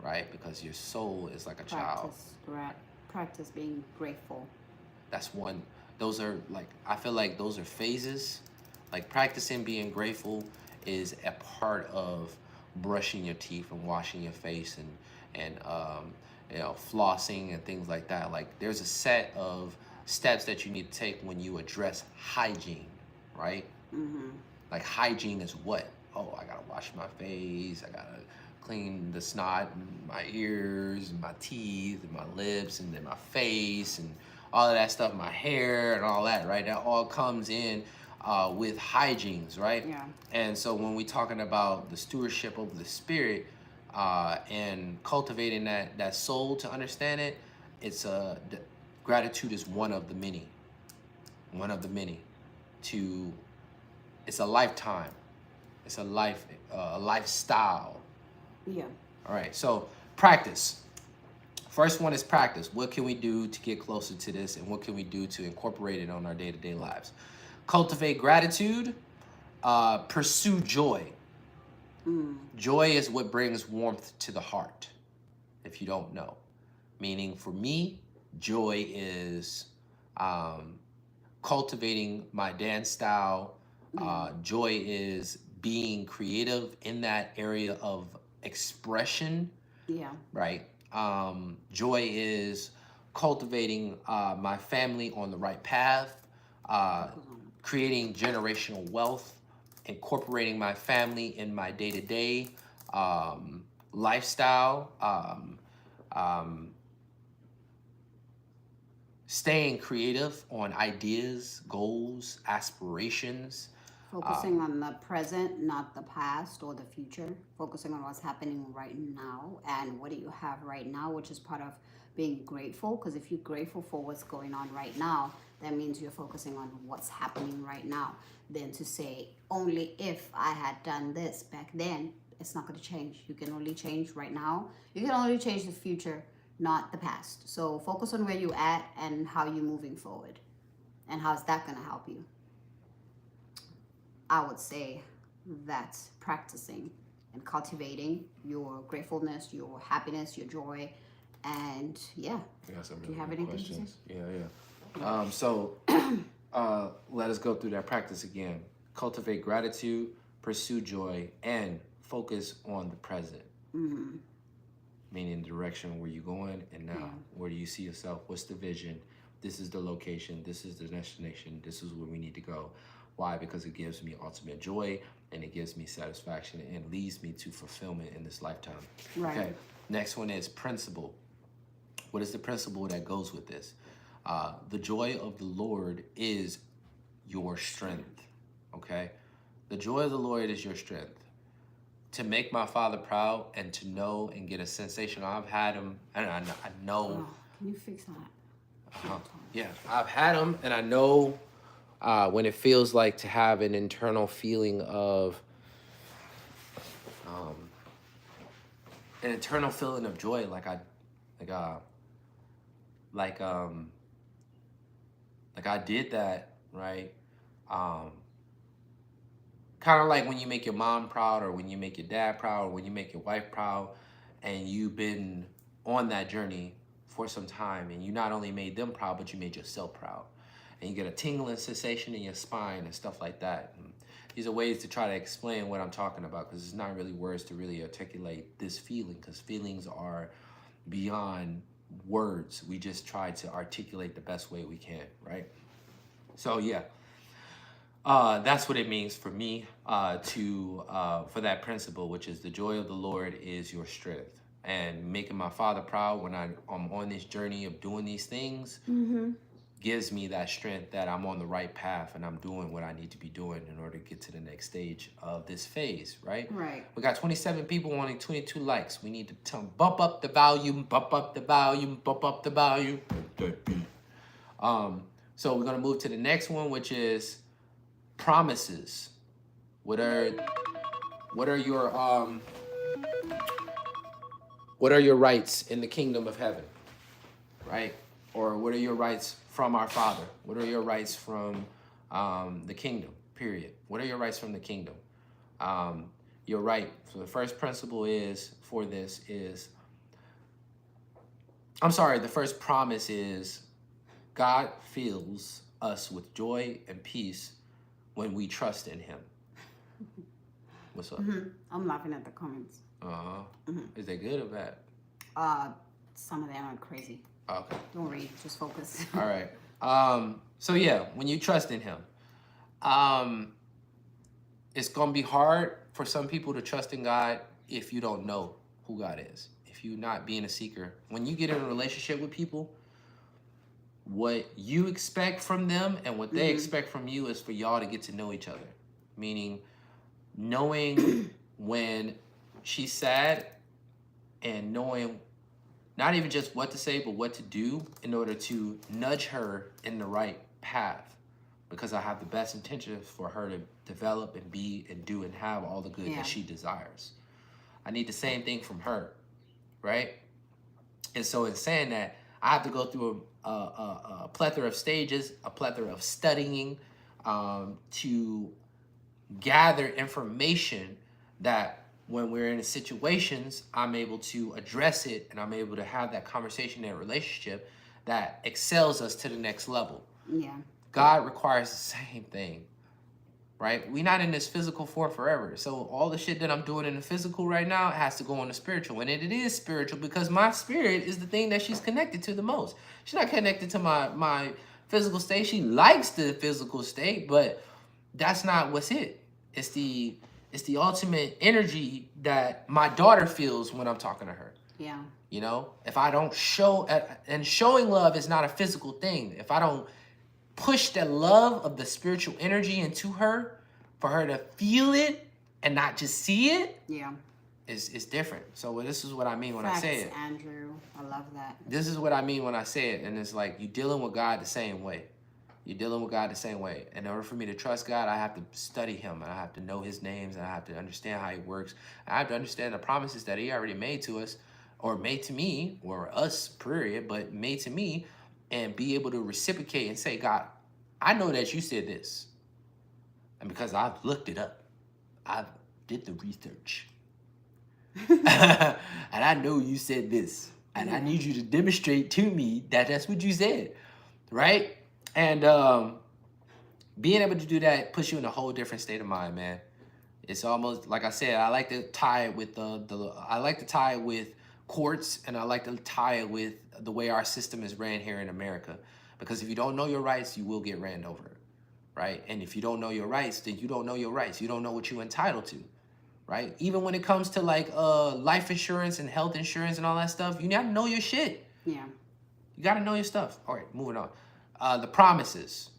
right? Because your soul is like a child. Right. Practice being grateful. That's one. Those are like, I feel like those are phases. Like practicing being grateful is a part of brushing your teeth and washing your face and flossing and things like that. Like there's a set of steps that you need to take when you address hygiene, right? Mm-hmm. Like hygiene is what? Oh, I gotta wash my face. I gotta clean the snot in my ears and my teeth and my lips and then my face and all of that stuff, my hair and all that, right? That all comes in with hygienes, right? Yeah. And so when we're talking about the stewardship of the spirit and cultivating that soul to understand it, it's gratitude is one of the many. It's a lifetime. It's a lifestyle. Yeah. All right. So practice. First one is practice. What can we do to get closer to this, and what can we do to incorporate it on our day-to-day lives? Cultivate gratitude. Pursue joy. Joy is what brings warmth to the heart, if you don't know. Meaning for me, joy is cultivating my dance style. Joy is being creative in that area of expression. Yeah. Right? Joy is cultivating my family on the right path, creating generational wealth, incorporating my family in my day-to-day lifestyle, staying creative on ideas, goals, aspirations. Focusing on the present, not the past or the future. Focusing on what's happening right now and what do you have right now, which is part of being grateful. Because if you're grateful for what's going on right now, that means you're focusing on what's happening right now. Then to say, only if I had done this back then, it's not going to change. You can only change right now. You can only change the future, not the past. So focus on where you're at and how you're moving forward. And how's that going to help you? I would say that's practicing and cultivating your gratefulness, your happiness, your joy, and yeah. I got some Do you have anything to say? Yeah. So let us go through that practice again. Cultivate gratitude, pursue joy, and focus on the present. Mm-hmm. Meaning the direction where you're going and now. Yeah. Where do you see yourself? What's the vision? This is the location. This is the destination. This is where we need to go. Why? Because it gives me ultimate joy and it gives me satisfaction and leads me to fulfillment in this lifetime. Right. Okay. Next one is principle. What is the principle that goes with this? The joy of the Lord is your strength. Okay. The joy of the Lord is your strength. To make my Father proud and to know and get a sensation. I've had him and I know. Oh, can you fix that? Yeah, I've had them and I know when it feels like to have an internal feeling of joy, like I did that, right? Kind of like when you make your mom proud or when you make your dad proud or when you make your wife proud and you've been on that journey for some time and you not only made them proud, but you made yourself proud. And you get a tingling sensation in your spine and stuff like that. And these are ways to try to explain what I'm talking about because it's not really words to really articulate this feeling because feelings are beyond words. We just try to articulate the best way we can, right? So yeah. That's what it means for me for that principle, which is the joy of the Lord is your strength. And making my Father proud when I'm on this journey of doing these things gives me that strength that I'm on the right path and I'm doing what I need to be doing in order to get to the next stage of this phase, right? Right. We got 27 people wanting 22 likes. We need to bump up the volume, bump up the volume, bump up the volume. So we're going to move to the next one, which is promises. What are your rights in the kingdom of heaven, right? Or what are your rights from our Father? What are your rights from the kingdom, period? What are your rights from the kingdom? Your right. So the first principle the first promise is God fills us with joy and peace when we trust in him. What's up? I'm laughing at the comments. Is they good or bad? Some of them are crazy. Okay. Don't read, just focus. All right. So yeah, when you trust in him, it's gonna be hard for some people to trust in God if you don't know who God is. If you're not being a seeker. When you get in a relationship with people, what you expect from them and what they expect from you is for y'all to get to know each other. Meaning knowing when she's sad and knowing not even just what to say, but what to do in order to nudge her in the right path. Because I have the best intentions for her to develop and be and do and have all the good that she desires. I need the same thing from her, right? And so in saying that, I have to go through a plethora of stages, a plethora of studying to gather information that when we're in situations, I'm able to address it and I'm able to have that conversation and relationship that excels us to the next level. Yeah. God requires the same thing right? We're not in this physical form forever. So all the shit that I'm doing in the physical right now has to go on the spiritual. And it is spiritual because my spirit is the thing that she's connected to the most. She's not connected to my physical state. She likes the physical state, but that's not what's it. It's the ultimate energy that my daughter feels when I'm talking to her. Yeah. You know, if I don't show, and showing love is not a physical thing. If I don't push the love of the spiritual energy into her for her to feel it and not just see it, Yeah. it's different. So this is what I mean when Facts, I say it. Andrew, I love that. This is what I mean when I say it. And it's like you dealing with God the same way. You're dealing with God the same way. In order for me to trust God, I have to study him, and I have to know his names, and I have to understand how he works. I have to understand the promises that he already made to us, or made to me, or us, period, but made to me, and be able to reciprocate and say, God, I know that you said this. And because I've looked it up, I did the research. And I know you said this. And I need you to demonstrate to me that that's what you said. Right? And being able to do that puts you in a whole different state of mind, man. It's almost like I said, I like to tie it with I like to tie it with courts, and I like to tie it with the way our system is ran here in America. Because if you don't know your rights, you will get ran over, right? And if you don't know your rights, then you don't know your rights. You don't know what you're entitled to, right? Even when it comes to like life insurance and health insurance and all that stuff, you got to know your shit. Yeah. You got to know your stuff. All right, moving on. The promises.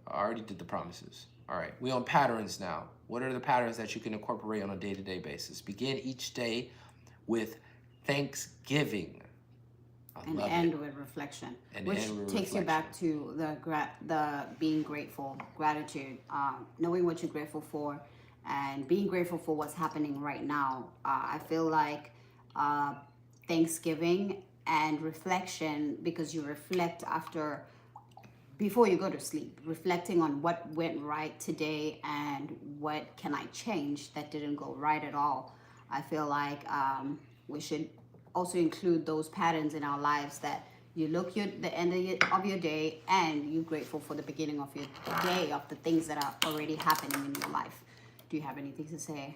I already did the promises. All right, we on patterns now. What are the patterns that you can incorporate on a day-to-day basis? Begin each day with thanksgiving. And end with reflection, which takes you back to the being grateful, gratitude, knowing what you're grateful for, and being grateful for what's happening right now. I feel like Thanksgiving and reflection, because you reflect before you go to sleep, reflecting on what went right today and what can I change that didn't go right at all. I feel like we should also include those patterns in our lives, that you look at the end of your day and you're grateful for the beginning of your day, of the things that are already happening in your life. Do you have anything to say?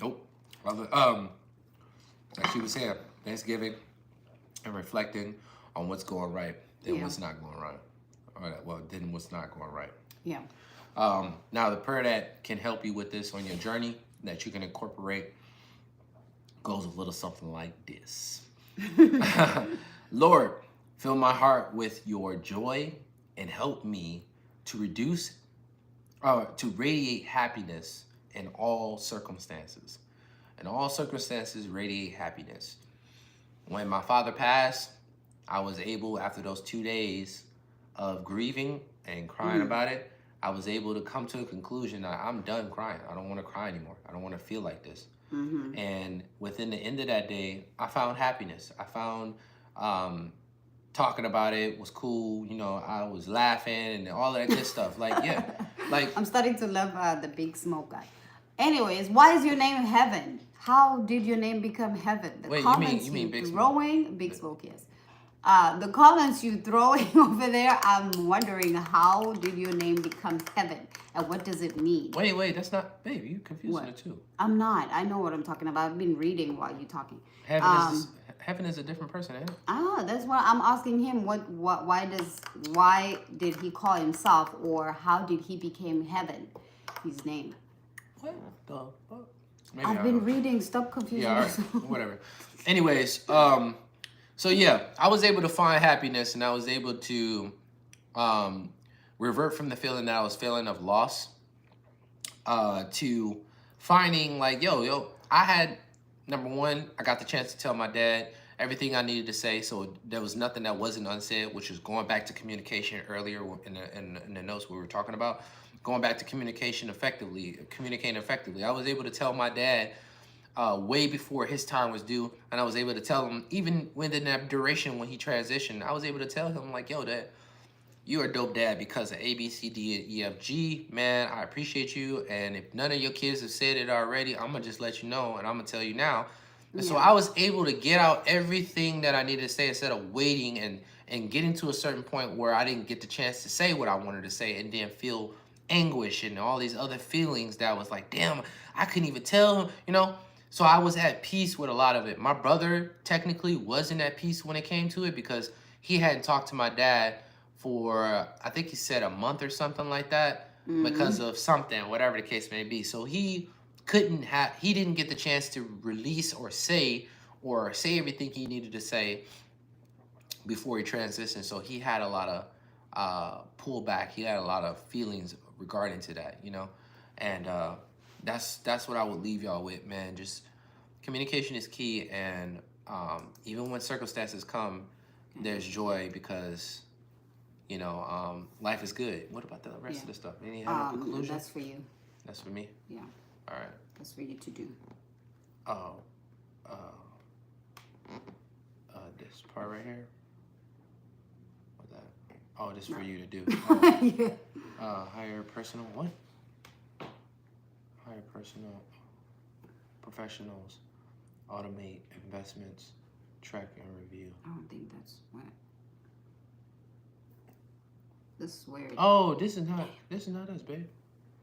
Nope. Like she was saying, Thanksgiving and reflecting on what's going right and what's not going right. Then what's not going right. Yeah. Now, the prayer that can help you with this on your journey that you can incorporate goes a little something like this. Lord, fill my heart with your joy and help me to radiate happiness in all circumstances. In all circumstances, radiate happiness. When my father passed, I was able, after those 2 days of grieving and crying about it, I was able to come to a conclusion that I'm done crying. I don't want to cry anymore. I don't want to feel like this. Mm-hmm. And within the end of that day, I found happiness. I found talking about it was cool. You know, I was laughing and all that good stuff. Like, yeah. Like, I'm starting to love the Big Smoke guy. Anyways, why is your name Heaven? How did your name become Heaven? Wait, you mean Big Smoke? Big Smoke, yes. The comments you throwing over there, I'm wondering, how did your name become Heaven, and what does it mean? Wait, that's not, babe, you confusing it too. I'm not. I know what I'm talking about. I've been reading while you're talking. Heaven is a different person, ain't it? That's why I'm asking him. Why did he call himself, or how did he become Heaven? His name. What the fuck? I've been reading. Stop confusing me. Yeah, right. Whatever. Anyways, so yeah, I was able to find happiness, and I was able to revert from the feeling that I was feeling of loss to finding like, I had, number one, I got the chance to tell my dad everything I needed to say, so there was nothing that wasn't unsaid, which is going back to communication earlier in the notes we were talking about, going back to communicating effectively. I was able to tell my dad way before his time was due, and I was able to tell him, even within that duration when he transitioned, I was able to tell him, like, Dad, you're a dope dad because of A, B, C, D, and E, F, G. Man, I appreciate you, and if none of your kids have said it already, I'm going to just let you know, and I'm going to tell you now. And so I was able to get out everything that I needed to say instead of waiting and getting to a certain point where I didn't get the chance to say what I wanted to say and then feel anguish and all these other feelings that was like, damn, I couldn't even tell, you know. So I was at peace with a lot of it. My brother technically wasn't at peace when it came to it because he hadn't talked to my dad for, I think he said a month or something like that, because of something, whatever the case may be. So he didn't get the chance to release or say everything he needed to say before he transitioned. So he had a lot of pullback. He had a lot of feelings regarding to that, you know, and that's what I would leave y'all with, man. Just communication is key, and even when circumstances come, there's joy because, you know, life is good. What about the rest of the stuff? Any conclusion? That's for you. That's for me. Yeah. All right. That's for you to do. Oh, this part right here. What that? Oh, this for you to do. Oh. Hire personal what? Hire personal professionals, automate investments, track and review. I don't think that's what. This is weird. Oh, this is not us, babe.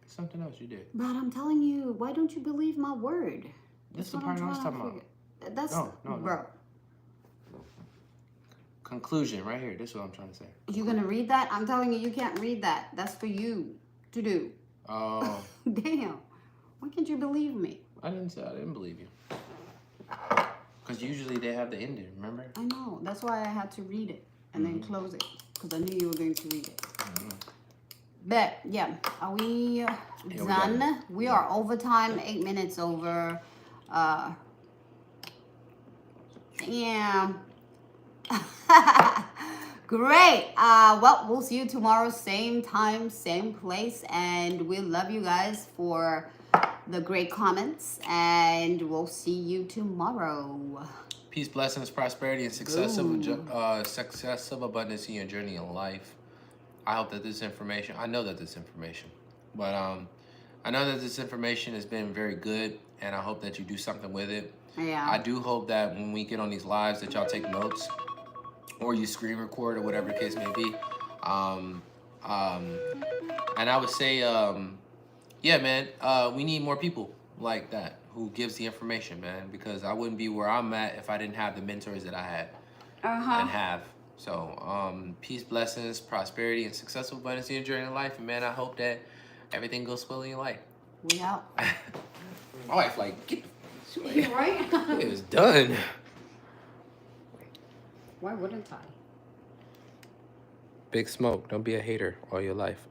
It's something else you did. But I'm telling you, why don't you believe my word? This is the part I was talking about. That's no. bro. Conclusion right here. This is what I'm trying to say. You gonna read that? I'm telling you, you can't read that. That's for you to do. Oh. Damn. Why can't you believe me? I didn't believe you. Because usually they have the ending, remember? I know. That's why I had to read it and then close it. Because I knew you were going to read it. But, yeah. Are we done? We are overtime, 8 minutes over. Yeah. Great. Well, we'll see you tomorrow, same time, same place. And we love you guys for the great comments. And we'll see you tomorrow. Peace, blessings, prosperity, and success of abundance in your journey in life. I hope that this information, I know that this information, but I know that this information has been very good, and I hope that you do something with it. Yeah. I do hope that when we get on these lives that y'all take notes, or you screen record, or whatever the case may be. And I would say, yeah, man, we need more people like that who gives the information, man, because I wouldn't be where I'm at if I didn't have the mentors that I had and have. So, peace, blessings, prosperity, and successful abundance in your journey in life. And, man, I hope that everything goes well in your life. We out. My wife, like, get the... You're right. It was done. Why wouldn't I? Big Smoke, don't be a hater all your life.